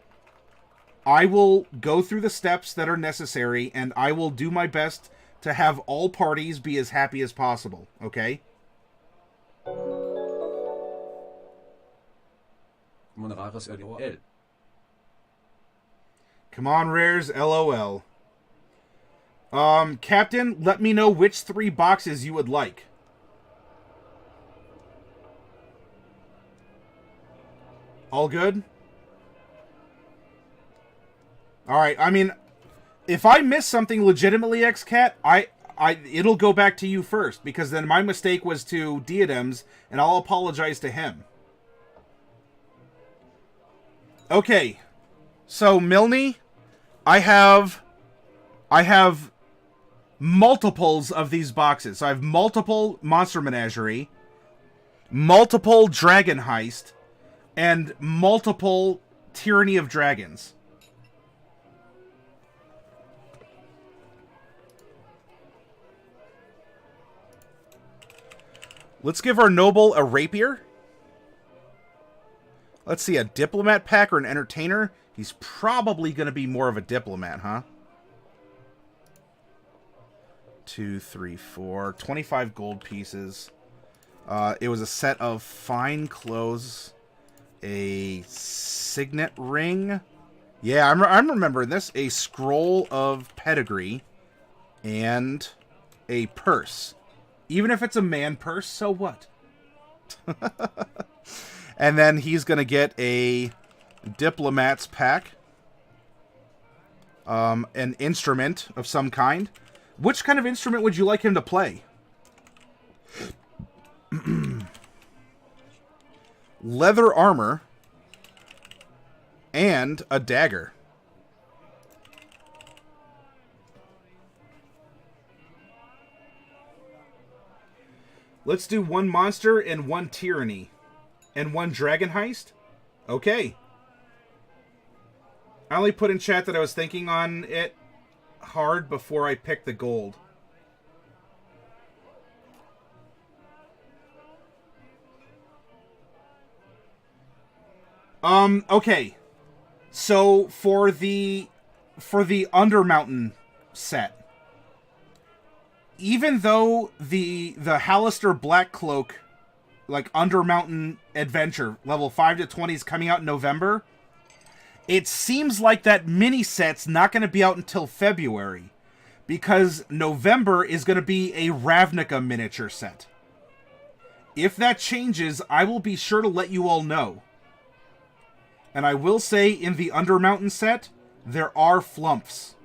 I will go through the steps that are necessary, and I will do my best to have all parties be as happy as possible, okay? Come on, Rares, LOL. Captain, let me know which 3 boxes you would like. All good? Alright, I mean, if I miss something legitimately, X-Cat, it'll go back to you first, because then my mistake was to Diadems, and I'll apologize to him. Okay, so Milne, I have multiples of these boxes. So I have multiple Monster Menagerie, multiple Dragon Heist, and multiple Tyranny of Dragons. Let's give our noble a rapier. Let's see, a diplomat pack or an entertainer. He's probably going to be more of a diplomat, huh? 2, 3, 4. 25 gold pieces. It was a set of fine clothes. A signet ring. Yeah, I'm remembering this. A scroll of pedigree. And a purse. Even if it's a man purse, so what? And then he's going to get a diplomat's pack. An instrument of some kind. Which kind of instrument would you like him to play? Leather armor. And a dagger. Let's do 1 monster and 1 tyranny. And 1 dragon heist? Okay. I only put in chat that I was thinking on it hard before I picked the gold. Okay. So for the Undermountain set, even though the Hallister Blackcloak, like, Undermountain Adventure, level 5 to 20 is coming out in November, it seems like that mini-set's not going to be out until February, because November is going to be a Ravnica miniature set. If that changes, I will be sure to let you all know. And I will say, in the Undermountain set, there are flumps.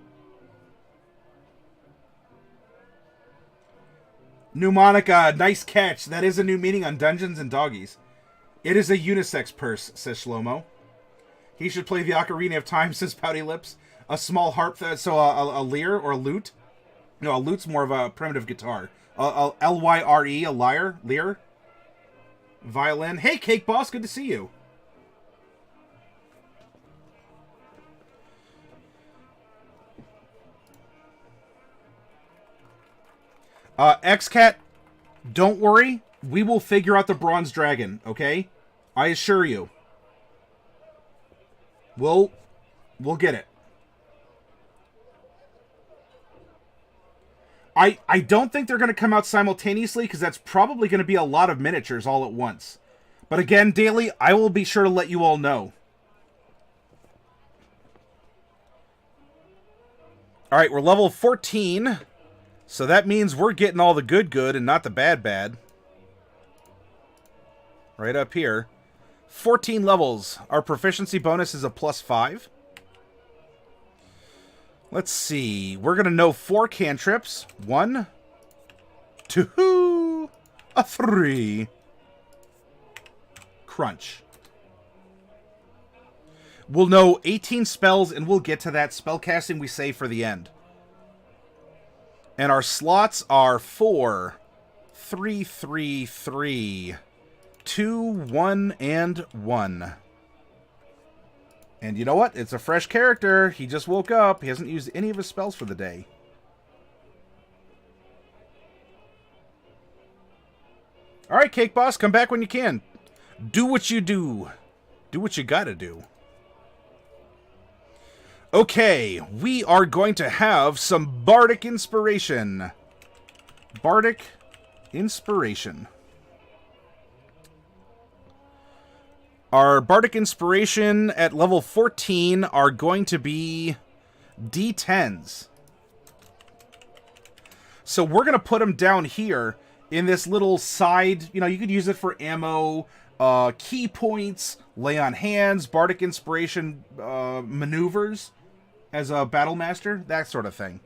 Pneumonica, nice catch. That is a new meaning on Dungeons and Doggies. It is a unisex purse, says Shlomo. He should play the Ocarina of Time, says Pouty Lips. A small harp, so a lyre or a lute. No, a lute's more of a primitive guitar. A L-Y-R-E, a lyre. Violin. Hey, Cake Boss, good to see you. X-Cat, don't worry. We will figure out the Bronze Dragon, okay? I assure you. We'll get it. I don't think they're going to come out simultaneously, because that's probably going to be a lot of miniatures all at once. But again, Daily, I will be sure to let you all know. Alright, we're level 14. So that means we're getting all the good and not the bad. Right up here. 14 levels. Our proficiency bonus is a +5. Let's see. We're going to know 4 cantrips. 1, 2, 3. Crunch. We'll know 18 spells, and we'll get to that. Spellcasting we save for the end. And our slots are 4, 3, 3, 3, 2, 1, and 1. And you know what? It's a fresh character. He just woke up. He hasn't used any of his spells for the day. Alright, Cake Boss, come back when you can. Do what you do. Do what you gotta do. Okay, we are going to have some Bardic Inspiration. Bardic Inspiration. Our Bardic Inspiration at level 14 are going to be D10s. So we're going to put them down here in this little side. You know, you could use it for ammo, key points, lay on hands, Bardic Inspiration maneuvers as a battle master, that sort of thing.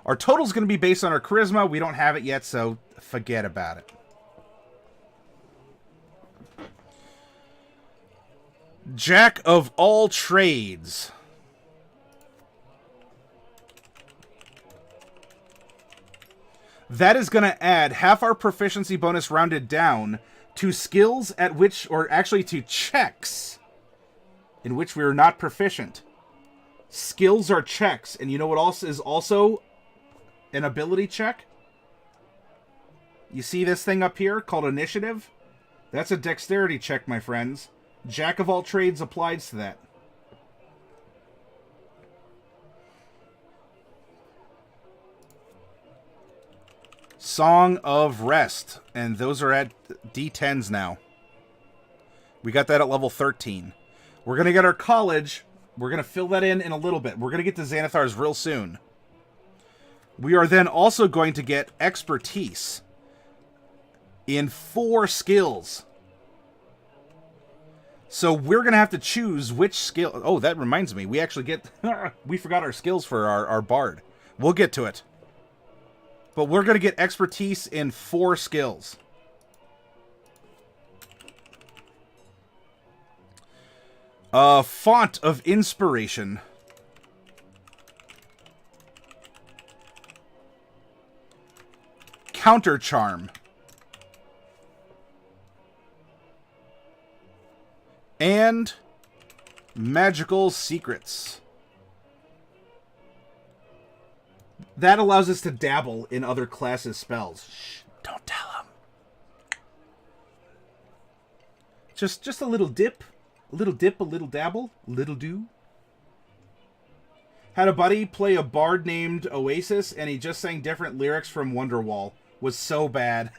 Our total is going to be based on our charisma. We don't have it yet, so forget about it. Jack of all trades. That is going to add half our proficiency bonus rounded down to skills at which, or actually to checks in which we are not proficient. Skills are checks, and you know what else is also an ability check? You see this thing up here called initiative? That's a dexterity check, my friends. Jack of all trades applies to that. Song of Rest, and those are at D10s now. We got that at level 13. We're going to get our college. We're going to fill that in a little bit. We're going to get to Xanathar's real soon. We are then also going to get expertise in 4 skills. So we're going to have to choose which skill. Oh, that reminds me. We actually get... we forgot our skills for our bard. We'll get to it. But we're going to get expertise in 4 skills. Font of Inspiration. Counter Charm. And Magical Secrets. That allows us to dabble in other classes' spells. Shh, don't tell them. Just a little dip. A little dip, a little dabble, little do. Had a buddy play a bard named Oasis, and he just sang different lyrics from Wonderwall. Was so bad.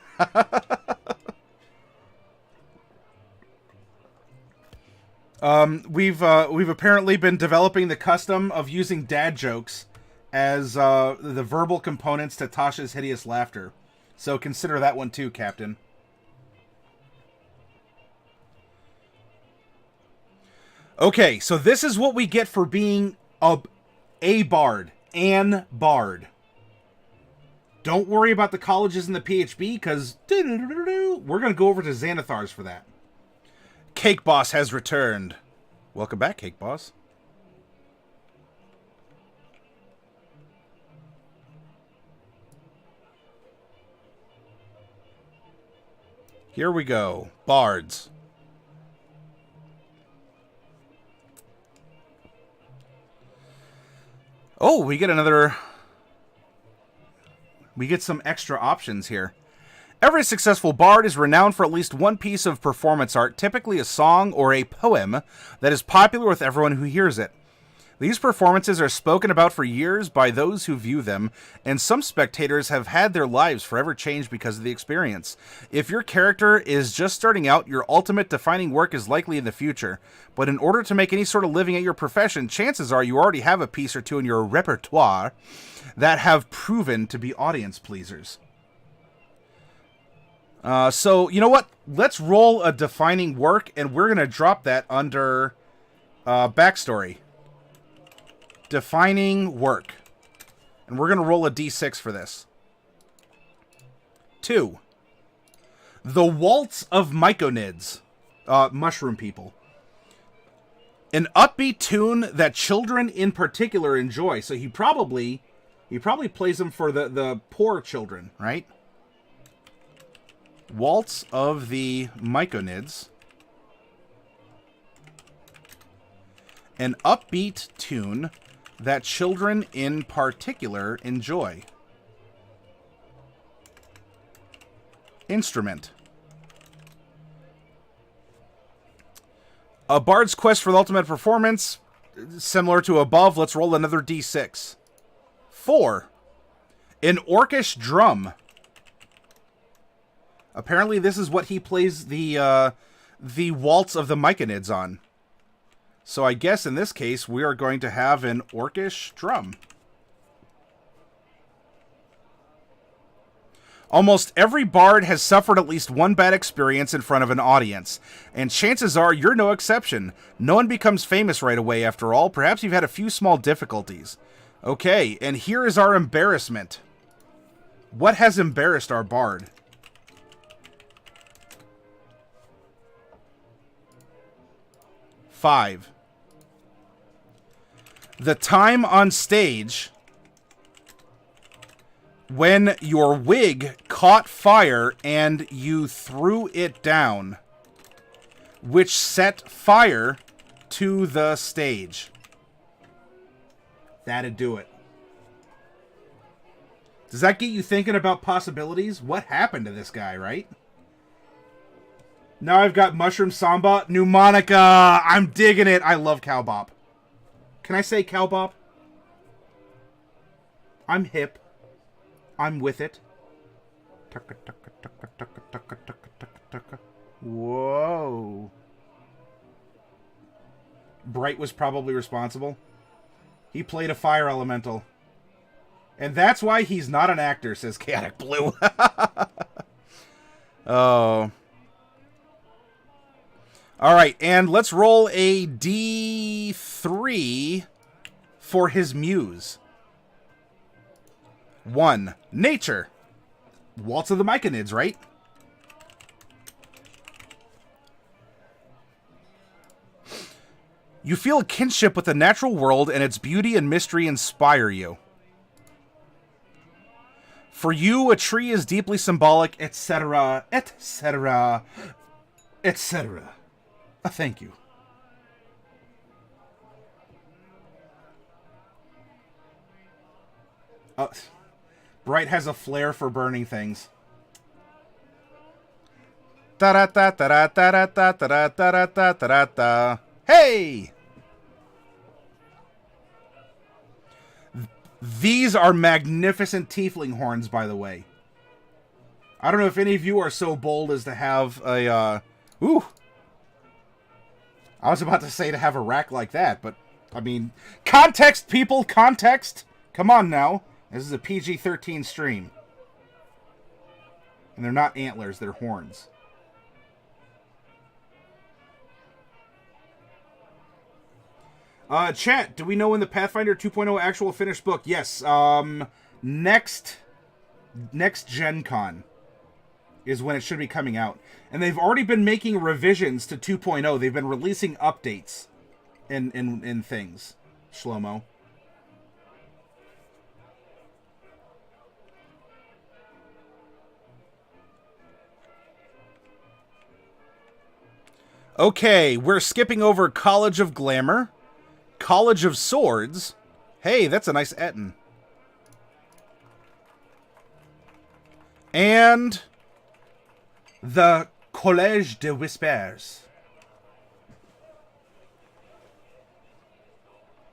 We've apparently been developing the custom of using dad jokes as the verbal components to Tasha's hideous laughter. So consider that one too, Captain. Okay, so this is what we get for being a bard. An bard. Don't worry about the colleges and the PHB, because we're going to go over to Xanathar's for that. Cake Boss has returned. Welcome back, Cake Boss. Here we go. Bards. Oh, we get another... We get some extra options here. Every successful bard is renowned for at least one piece of performance art, typically a song or a poem, that is popular with everyone who hears it. These performances are spoken about for years by those who view them, and some spectators have had their lives forever changed because of the experience. If your character is just starting out, your ultimate defining work is likely in the future. But in order to make any sort of living at your profession, chances are you already have a piece or two in your repertoire that have proven to be audience pleasers. So, you know what? Let's roll a defining work, and we're going to drop that under backstory. Defining work. And we're going to roll a d6 for this. 2. The Waltz of Myconids. Mushroom people. An upbeat tune that children in particular enjoy. So he probably plays them for the poor children, right? Waltz of the Myconids. An upbeat tune that children in particular enjoy. Instrument. A bard's quest for the ultimate performance. Similar to above, let's roll another d6. 4. An orcish drum. Apparently this is what he plays the waltz of the Myconids on. So I guess in this case we are going to have an orcish drum. Almost every bard has suffered at least one bad experience in front of an audience, and chances are you're no exception. No one becomes famous right away after all. Perhaps you've had a few small difficulties. Okay, and here is our embarrassment. What has embarrassed our bard? Five. The time on stage when your wig caught fire and you threw it down, which set fire to the stage. That'd do it. Does that get you thinking about possibilities? What happened to this guy, right? Now I've got Mushroom Samba, Pneumonica. I'm digging it. I love Cowbop. Can I say Cowbop? I'm hip. I'm with it. Whoa. Bright was probably responsible. He played a fire elemental. And that's why he's not an actor, says Chaotic Blue. Oh. Alright, and let's roll a D3 for his muse. 1. Nature. Waltz of the Myconids, right? You feel a kinship with the natural world, and its beauty and mystery inspire you. For you, a tree is deeply symbolic, etc., etc., etc. Thank you. Bright has a flair for burning things. Hey! These are magnificent tiefling horns, by the way. I don't know if any of you are so bold as to have a, ooh! I was about to say to have a rack like that, but, I mean, context, people, context! Come on now. This is a PG-13 stream. And they're not antlers, they're horns. Chat, do we know when the Pathfinder 2.0 actual finished book? Yes, next Gen Con is when it should be coming out. And they've already been making revisions to 2.0. They've been releasing updates in things. Shlomo. Okay, we're skipping over College of Glamour, College of Swords. Hey, that's a nice Etten. And the Collège de Whispers.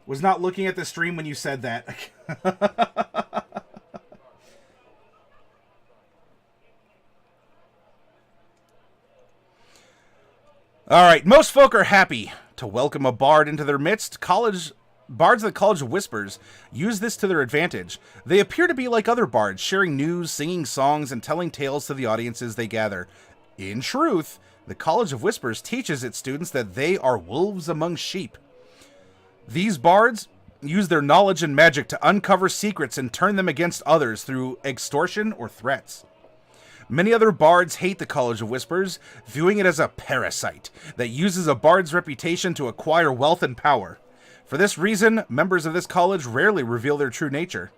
Was not looking at the stream when you said that. Alright, most folk are happy to welcome a bard into their midst. Bards of the College of Whispers use this to their advantage. They appear to be like other bards, sharing news, singing songs, and telling tales to the audiences they gather. In truth, the College of Whispers teaches its students that they are wolves among sheep. These bards use their knowledge and magic to uncover secrets and turn them against others through extortion or threats. Many other bards hate the College of Whispers, viewing it as a parasite that uses a bard's reputation to acquire wealth and power. For this reason, members of this college rarely reveal their true nature.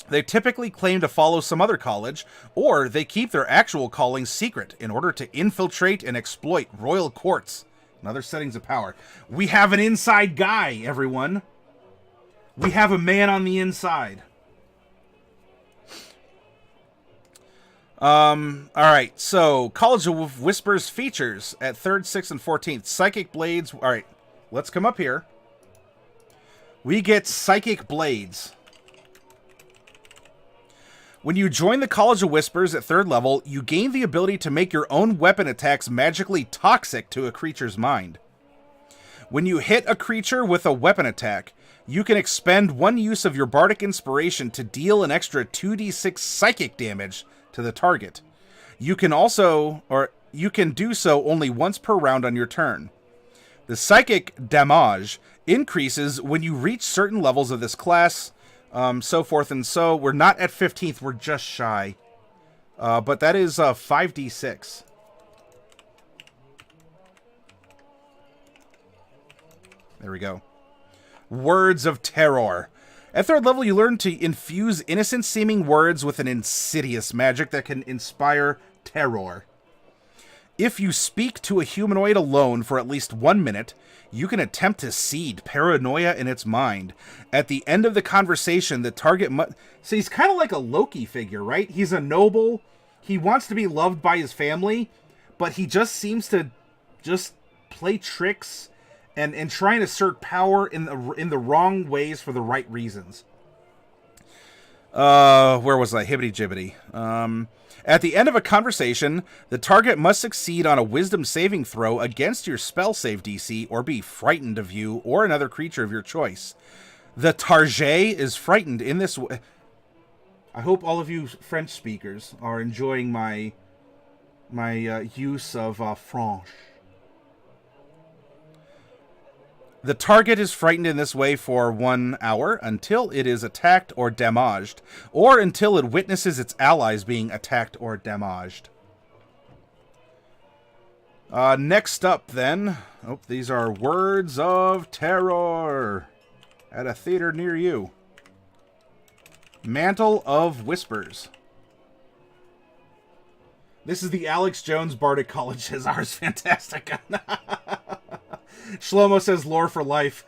They typically claim to follow some other college, or they keep their actual calling secret in order to infiltrate and exploit royal courts and other settings of power. We have an inside guy, everyone. We have a man on the inside. Alright, so College of Whispers features at 3rd, 6th, and 14th. Psychic Blades. Alright, let's come up here. We get Psychic Blades. When you join the College of Whispers at 3rd level, you gain the ability to make your own weapon attacks magically toxic to a creature's mind. When you hit a creature with a weapon attack, you can expend one use of your Bartok Inspiration to deal an extra 2d6 psychic damage to the target. You can do so only once per round on your turn. The psychic damage increases when you reach certain levels of this class, so forth and so. We're not at 15th, we're just shy. But that is 5d6. There we go. Words of Terror. At 3rd level, you learn to infuse innocent-seeming words with an insidious magic that can inspire terror. If you speak to a humanoid alone for at least 1 minute, you can attempt to seed paranoia in its mind. At the end of the conversation, the target So he's kind of like a Loki figure, right? He's a noble. He wants to be loved by his family, but he just seems to just play tricks and try and assert power in the wrong ways for the right reasons. Where was I? Hibbity-jibbity. At the end of a conversation, the target must succeed on a wisdom saving throw against your spell save DC or be frightened of you or another creature of your choice. The target is frightened in this way. I hope all of you French speakers are enjoying my use of French. The target is frightened in this way for 1 hour until it is attacked or damaged, or until it witnesses its allies being attacked or damaged. Next up, then. Oh, these are Words of Terror at a theater near you. Mantle of Whispers. This is the Alex Jones Bardic College. His ours fantastic. Shlomo says lore for life.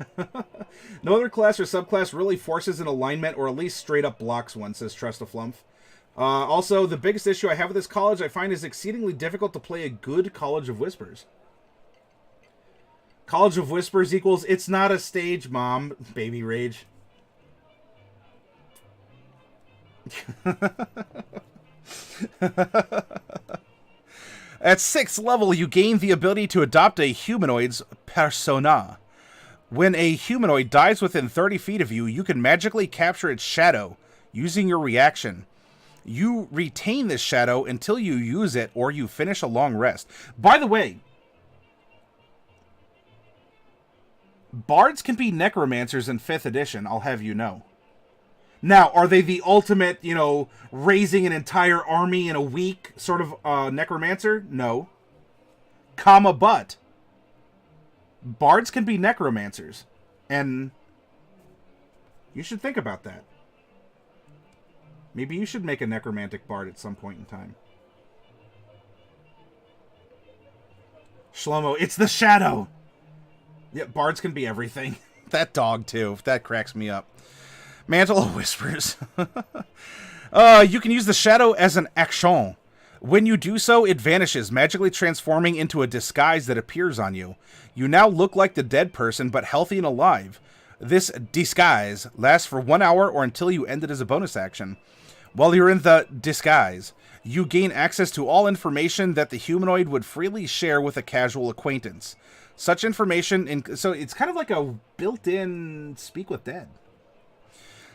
No other class or subclass really forces an alignment or at least straight up blocks one, says Trustaflumph. Also, the biggest issue I have with this college I find is exceedingly difficult to play a good College of Whispers. College of Whispers equals it's not a stage, Mom. Baby rage. At 6th level, you gain the ability to adopt a humanoid's persona. When a humanoid dies within 30 feet of you, you can magically capture its shadow using your reaction. You retain this shadow until you use it or you finish a long rest. By the way, bards can be necromancers in 5th edition, I'll have you know. Now, are they the ultimate, raising an entire army in a week sort of necromancer? No. But bards can be necromancers. And you should think about that. Maybe you should make a necromantic bard at some point in time. Shlomo, it's the shadow! Yeah, bards can be everything. That dog, too. That cracks me up. Mantle of Whispers. You can use the shadow as an action. When you do so, it vanishes, magically transforming into a disguise that appears on you. You now look like the dead person, but healthy and alive. This disguise lasts for 1 hour or until you end it as a bonus action. While you're in the disguise, you gain access to all information that the humanoid would freely share with a casual acquaintance. Such information, so it's kind of like a built-in Speak with Dead.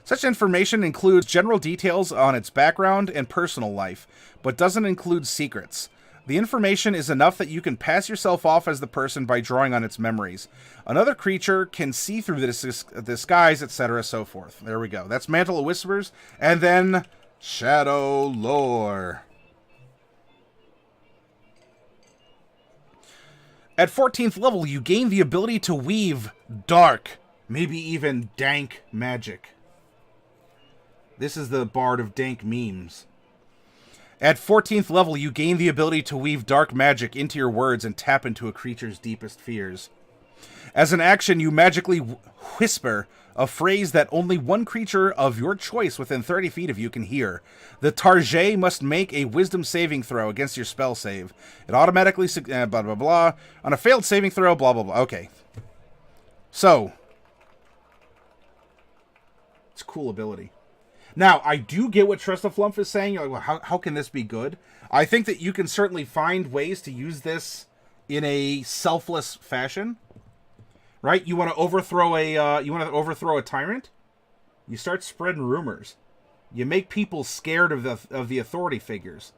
Such information includes general details on its background and personal life, but doesn't include secrets. The information is enough that you can pass yourself off as the person by drawing on its memories. Another creature can see through the disguise, etc., so forth. There we go. That's Mantle of Whispers, and then Shadow Lore. At 14th level, you gain the ability to weave dark, maybe even dank magic. This is the Bard of dank memes. At 14th level, you gain the ability to weave dark magic into your words and tap into a creature's deepest fears. As an action, you magically whisper a phrase that only one creature of your choice within 30 feet of you can hear. The target must make a wisdom saving throw against your spell save. It automatically... blah, blah, blah. On a failed saving throw, blah, blah, blah. Okay. So. It's a cool ability. Now, I do get what Trustaflump is saying. You're like, well, how can this be good? I think that you can certainly find ways to use this in a selfless fashion. Right? You want to overthrow a tyrant? You start spreading rumors. You make people scared of the authority figures.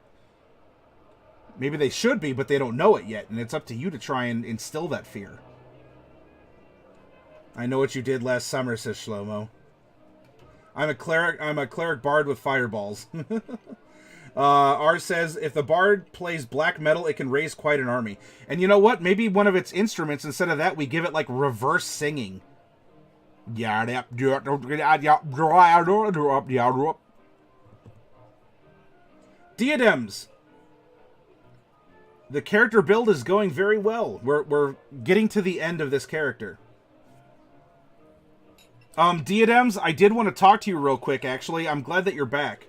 Maybe they should be, but they don't know it yet, and it's up to you to try and instill that fear. I know what you did last summer, says Shlomo. I'm a cleric bard with fireballs. R says, if the bard plays black metal, it can raise quite an army. And you know what? Maybe one of its instruments, instead of that, we give it like reverse singing. Diadems. The character build is going very well. We're getting to the end of this character. Diadems, I did want to talk to you real quick, actually. I'm glad that you're back.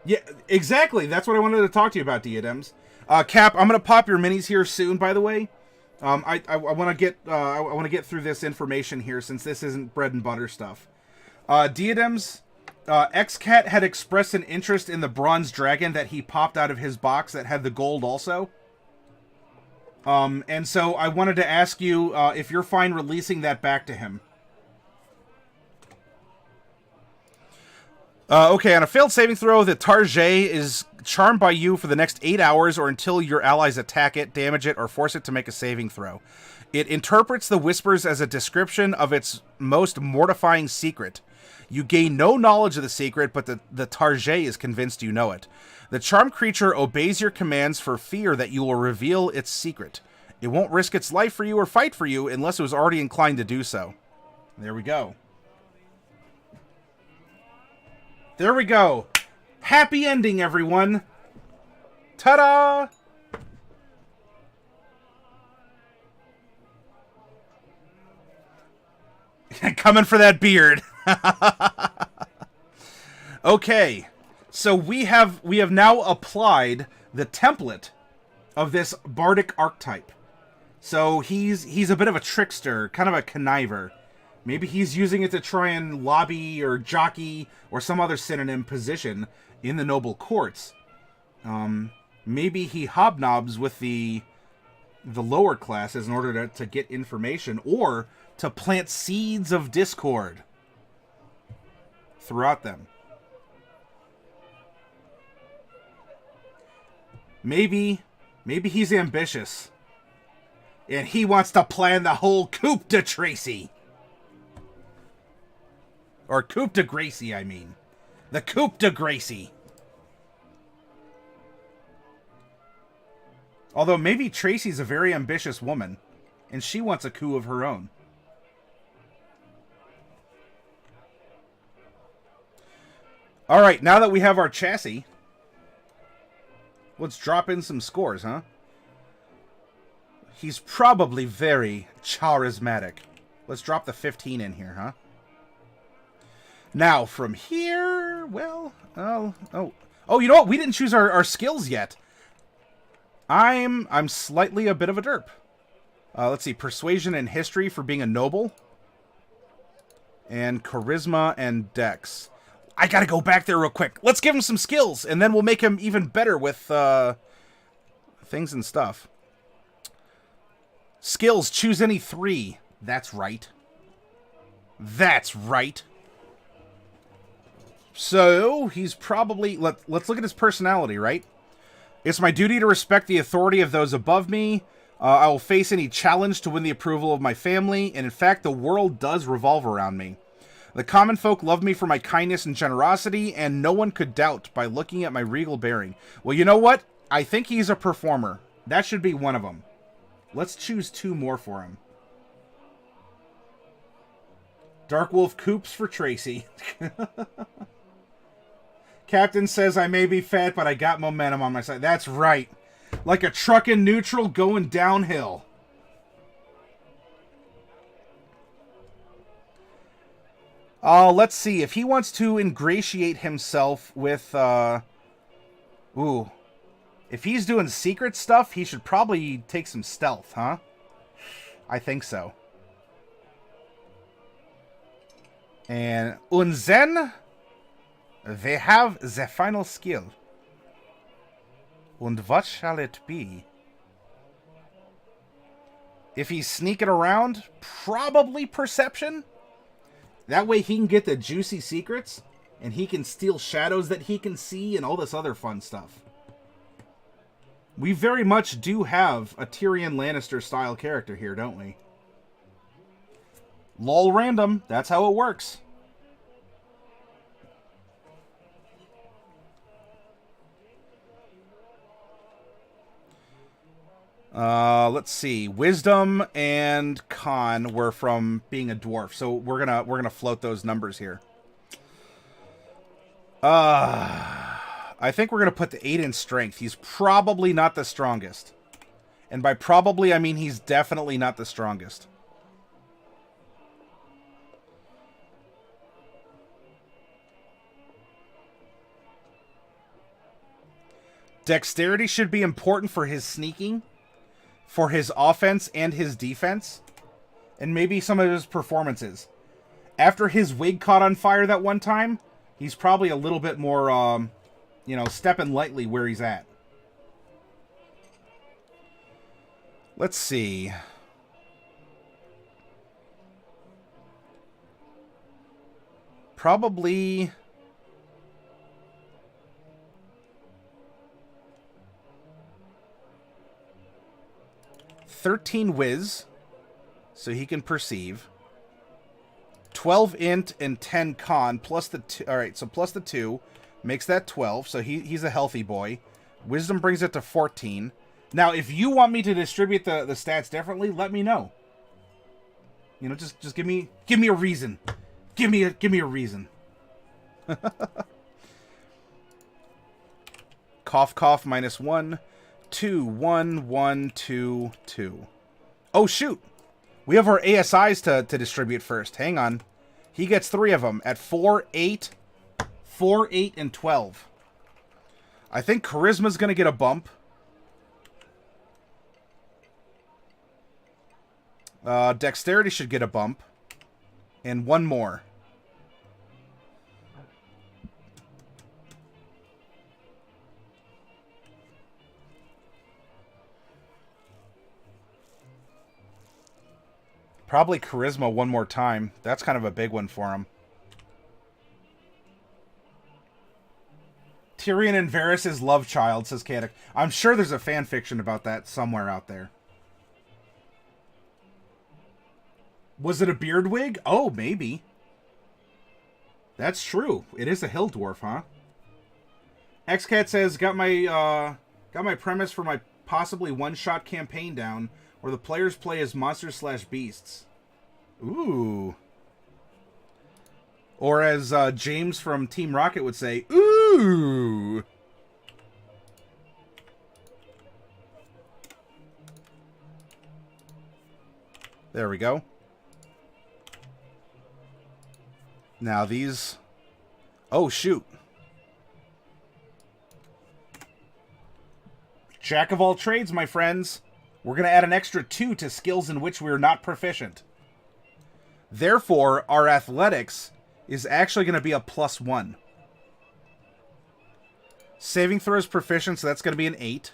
Yeah, exactly. That's what I wanted to talk to you about, Diadems. Cap, I'm gonna pop your minis here soon, by the way. I want to get through this information here, since this isn't bread and butter stuff. Diadems, Xcat had expressed an interest in the bronze dragon that he popped out of his box that had the gold also. And so I wanted to ask you if you're fine releasing that back to him. Okay, on a failed saving throw, the target is charmed by you for the next 8 hours or until your allies attack it, damage it, or force it to make a saving throw. It interprets the whispers as a description of its most mortifying secret. You gain no knowledge of the secret, but the target is convinced you know it. The charmed creature obeys your commands for fear that you will reveal its secret. It won't risk its life for you or fight for you unless it was already inclined to do so. There we go. There we go. Happy ending, everyone. Ta-da! Coming for that beard. Okay. So we have now applied the template of this bardic archetype. So he's a bit of a trickster, kind of a conniver. Maybe he's using it to try and lobby or jockey or some other synonym position in the noble courts. Maybe he hobnobs with the lower classes in order to get information or to plant seeds of discord throughout them. Maybe he's ambitious and he wants to plan the whole coup de Tracy. Or coup de Gracie, I mean. The coup de Gracie. Although maybe Tracy's a very ambitious woman, and she wants a coup of her own. Alright, now that we have our chassis, let's drop in some scores, huh? He's probably very charismatic. Let's drop the 15 in here, huh? Now, from here, well, oh, you know what? We didn't choose our skills yet. I'm slightly a bit of a derp. Let's see, persuasion and history for being a noble. And charisma and dex. I gotta go back there real quick. Let's give him some skills, and then we'll make him even better with things and stuff. Skills, choose any 3. That's right. That's right. So, he's probably... Let's look at his personality, right? It's my duty to respect the authority of those above me. I will face any challenge to win the approval of my family, and in fact, the world does revolve around me. The common folk love me for my kindness and generosity, and no one could doubt by looking at my regal bearing. Well, you know what? I think he's a performer. That should be one of them. Let's choose 2 more for him. Dark Wolf Coops for Tracy. Captain says I may be fat, but I got momentum on my side. That's right. Like a truck in neutral going downhill. Let's see. If he wants to ingratiate himself with... Ooh. If he's doing secret stuff, he should probably take some stealth, huh? I think so. And then they have the final skill. And what shall it be? If he's sneaking around, probably perception. That way he can get the juicy secrets, and he can steal shadows that he can see, and all this other fun stuff. We very much do have a Tyrion Lannister-style character here, don't we? Lol random, that's how it works. Let's see. Wisdom and Con were from being a dwarf, so we're gonna float those numbers here. I think we're gonna put the 8 in strength. He's probably not the strongest, and by probably I mean he's definitely not the strongest. Dexterity should be important for his sneaking, for his offense and his defense, and maybe some of his performances. After his wig caught on fire that one time, he's probably a little bit more, you know, stepping lightly where he's at. Let's see. Probably... 13 whiz, so he can perceive. 12 int and 10 con, plus the 2. Alright, so plus the 2 makes that 12, so he's a healthy boy. Wisdom brings it to 14. Now, if you want me to distribute the stats differently, let me know. You know, just give me a reason. Give me a reason. Cough, cough, -1. 2, 1, 1, 2, 2. Oh, shoot. We have our ASIs to distribute first. Hang on. He gets 3 of them at 4, 8, 4, 8, and 12. I think Charisma's going to get a bump. Dexterity should get a bump. And 1 more. Probably Charisma 1 more time. That's kind of a big one for him. Tyrion and Varys' love child, says Katic. I'm sure there's a fan fiction about that somewhere out there. Was it a beard wig? Oh, maybe. That's true. It is a hill dwarf, huh? XCat says, got my premise for my possibly one-shot campaign down, where the players play as monsters/beasts. Ooh. Or as James from Team Rocket would say, ooh. There we go. Now these... Oh, shoot. Jack of all trades, my friends. We're going to add an extra 2 to skills in which we're not proficient. Therefore, our athletics is actually going to be a +1. Saving throws proficient, so that's going to be an 8.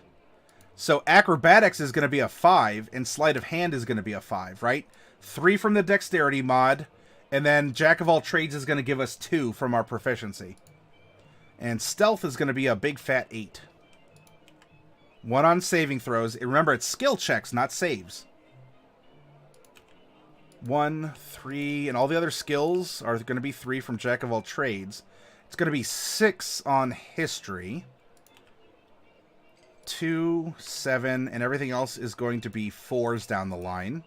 So acrobatics is going to be a 5, and sleight of hand is going to be a 5, right? 3 from the dexterity mod, and then Jack of all trades is going to give us 2 from our proficiency. And stealth is going to be a big fat 8. 1 on saving throws. And remember, it's skill checks, not saves. 1, 3, and all the other skills are going to be 3 from Jack of all trades. It's going to be 6 on history. 2, 7, and everything else is going to be 4s down the line.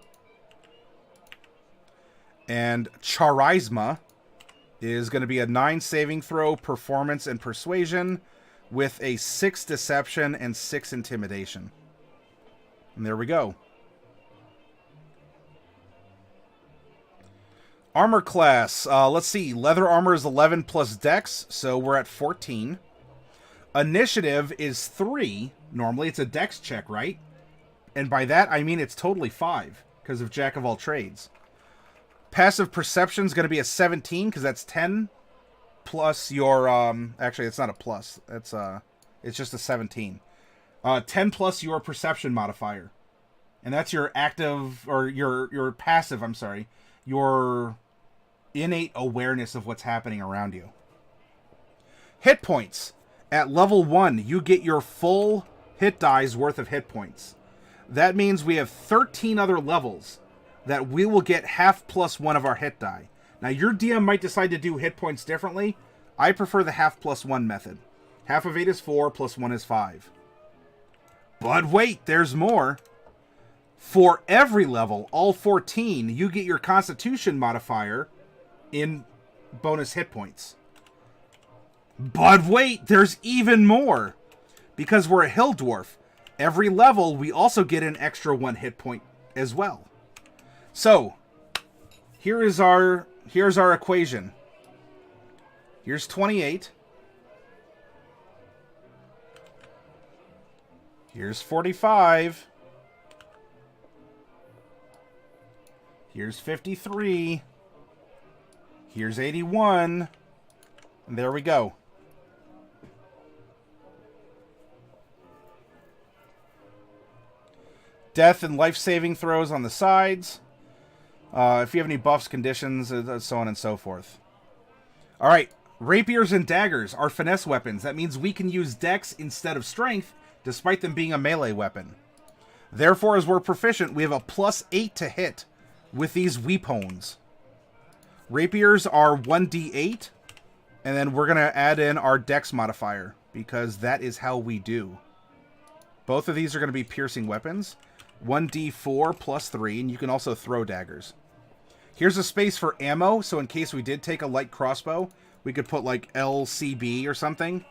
And Charisma is going to be a 9 saving throw, performance, and persuasion with a 6 deception and 6 intimidation. And there we go. Armor class. Let's see. Leather armor is 11 plus dex, so we're at 14. Initiative is 3. Normally it's a dex check, right? And by that, I mean it's totally 5, because of Jack of all trades. Passive perception is going to be a 17, because that's 10 plus your... actually, it's not a plus. It's just a 17. 10 plus your perception modifier. And that's your active... Or your passive, I'm sorry. Your innate awareness of what's happening around you. Hit points. At level 1, you get your full hit die's worth of hit points. That means we have 13 other levels that we will get half plus 1 of our hit die. Now, your DM might decide to do hit points differently. I prefer the half plus 1 method. Half of 8 is 4, plus 1 is 5. But wait, there's more. For every level, all 14, you get your Constitution modifier in bonus hit points. But wait, there's even more. Because we're a Hill Dwarf, every level we also get an extra 1 hit point as well. So, here's our equation. Here's 28. Here's 45. Here's 53. Here's 81. And there we go. Death and life saving throws on the sides. If you have any buffs, conditions, so on and so forth. Alright, Rapiers and Daggers are finesse weapons. That means we can use dex instead of strength, despite them being a melee weapon. Therefore, as we're proficient, we have a plus 8 to hit with these weapons. Rapiers are 1d8, and then we're going to add in our dex modifier, because that is how we do. Both of these are going to be piercing weapons. 1d4 plus 3, and you can also throw daggers. Here's a space for ammo, so in case we did take a light crossbow, we could put like LCB or something.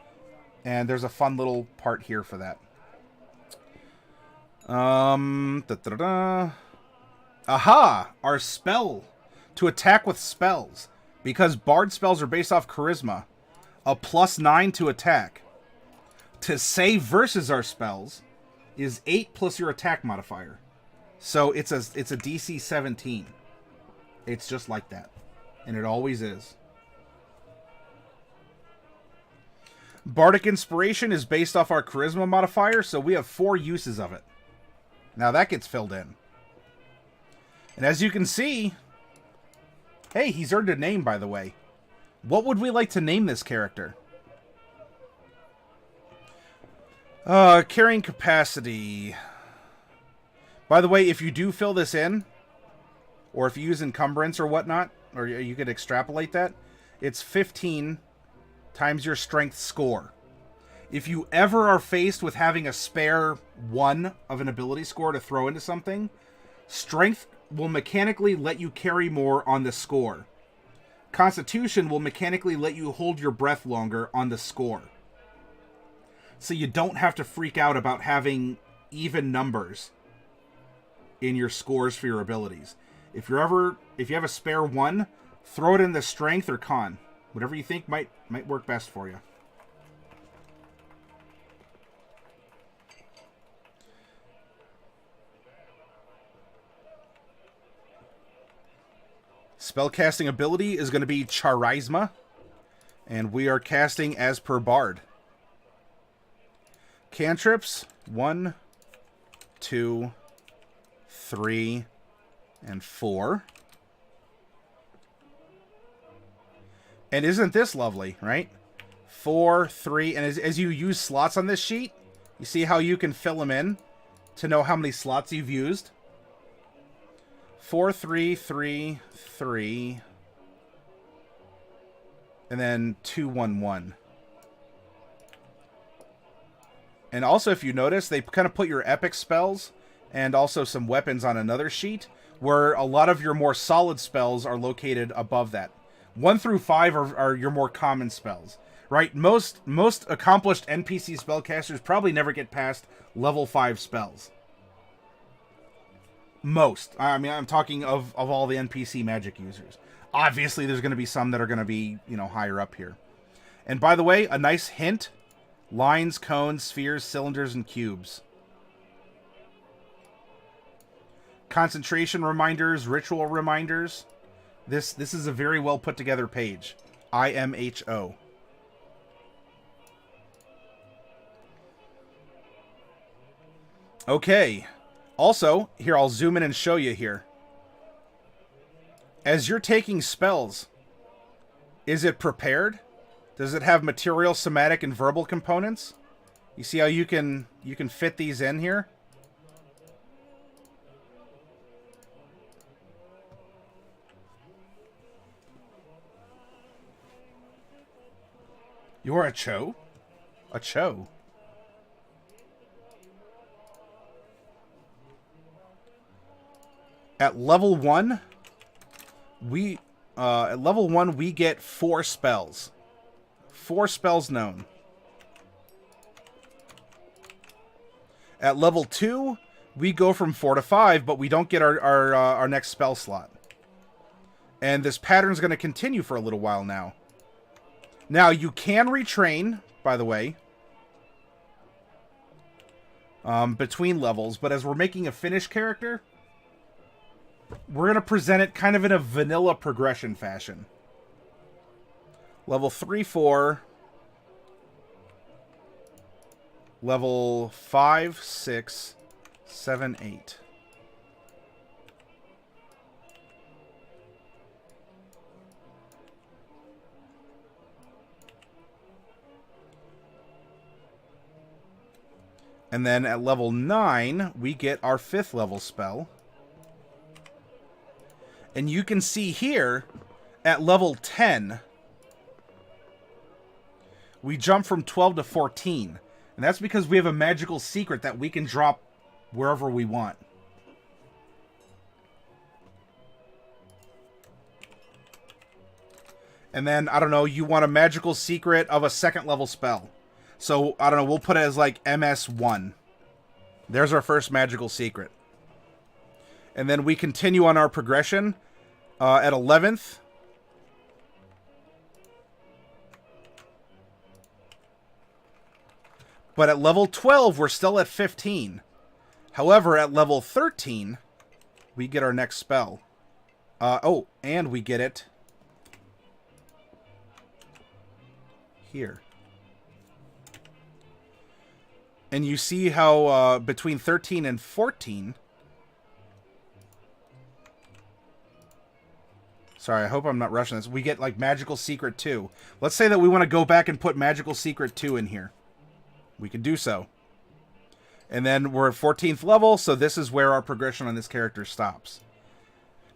And there's a fun little part here for that. Aha! Our spell to attack with spells. Because Bard spells are based off charisma. A plus 9 to attack. To save versus our spells is 8 plus your attack modifier. So it's a DC 17. It's just like that. And it always is. Bartok Inspiration is based off our charisma modifier, so we have 4 uses of it. Now that gets filled in. And as you can see... Hey, he's earned a name, by the way. What would we like to name this character? Carrying capacity. By the way, if you do fill this in, or if you use encumbrance or whatnot, or you could extrapolate that, it's 15 times your strength score. If you ever are faced with having a spare 1 of an ability score to throw into something, strength will mechanically let you carry more on the score. Constitution will mechanically let you hold your breath longer on the score. So you don't have to freak out about having even numbers in your scores for your abilities. If you have a spare 1, throw it in the strength or con. Whatever you think might work best for you. Spellcasting ability is going to be Charisma. And we are casting as per Bard. Cantrips, 1, 2, 3, and 4. And isn't this lovely, right? 4, 3, and as you use slots on this sheet, you see how you can fill them in to know how many slots you've used? 4, 3, 3, 3, and then 2, 1, 1. And also, if you notice, they kind of put your epic spells and also some weapons on another sheet, where a lot of your more solid spells are located above that. 1 through 5 are your more common spells, right? Most accomplished NPC spellcasters probably never get past level 5 spells. Most. I mean, I'm talking of all the NPC magic users. Obviously, there's going to be some that are going to be, you know, higher up here. And by the way, a nice hint: lines, cones, spheres, cylinders, and cubes. Concentration reminders, ritual reminders. This is a very well put together page. IMHO. Okay. Also, here, I'll zoom in and show you here. As you're taking spells, is it prepared? Does it have material, somatic, and verbal components? You see how you can fit these in here? You're a Cho? A Cho? At level 1, we get 4 spells. 4 spells known. At level 2, we go from 4 to 5, but we don't get our next spell slot. And this pattern's going to continue for a little while now. Now, you can retrain, by the way, between levels, but as we're making a finished character, we're going to present it kind of in a vanilla progression fashion. Level 3, 4. Level 5, 6, 7, 8. And then at level 9, we get our 5th level spell. And you can see here, at level 10, we jump from 12 to 14. And that's because we have a magical secret that we can drop wherever we want. And then, I don't know, you want a magical secret of a 2nd level spell. So, I don't know, we'll put it as like MS1. There's our first magical secret. And then we continue on our progression at 11th. But at level 12, we're still at 15. However, at level 13, we get our next spell. Oh, and we get it here. And you see how between 13 and 14... Sorry, I hope I'm not rushing this. We get, like, Magical Secret 2. Let's say that we want to go back and put Magical Secret 2 in here. We can do so. And then we're at 14th level, so this is where our progression on this character stops.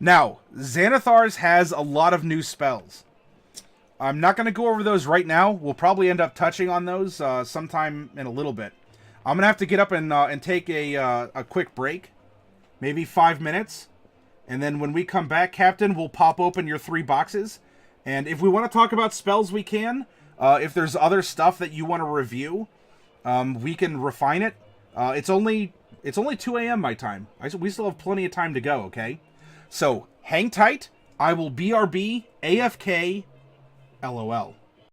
Now, Xanathar's has a lot of new spells. I'm not going to go over those right now. We'll probably end up touching on those sometime in a little bit. I'm going to have to get up and take a quick break. Maybe 5 minutes. And then when we come back, Captain, we'll pop open your 3 boxes. And if we want to talk about spells, we can. If there's other stuff that you want to review, we can refine it. It's only 2 a.m. my time. We still have plenty of time to go, okay? So, hang tight. I will BRB, AFK, LOL.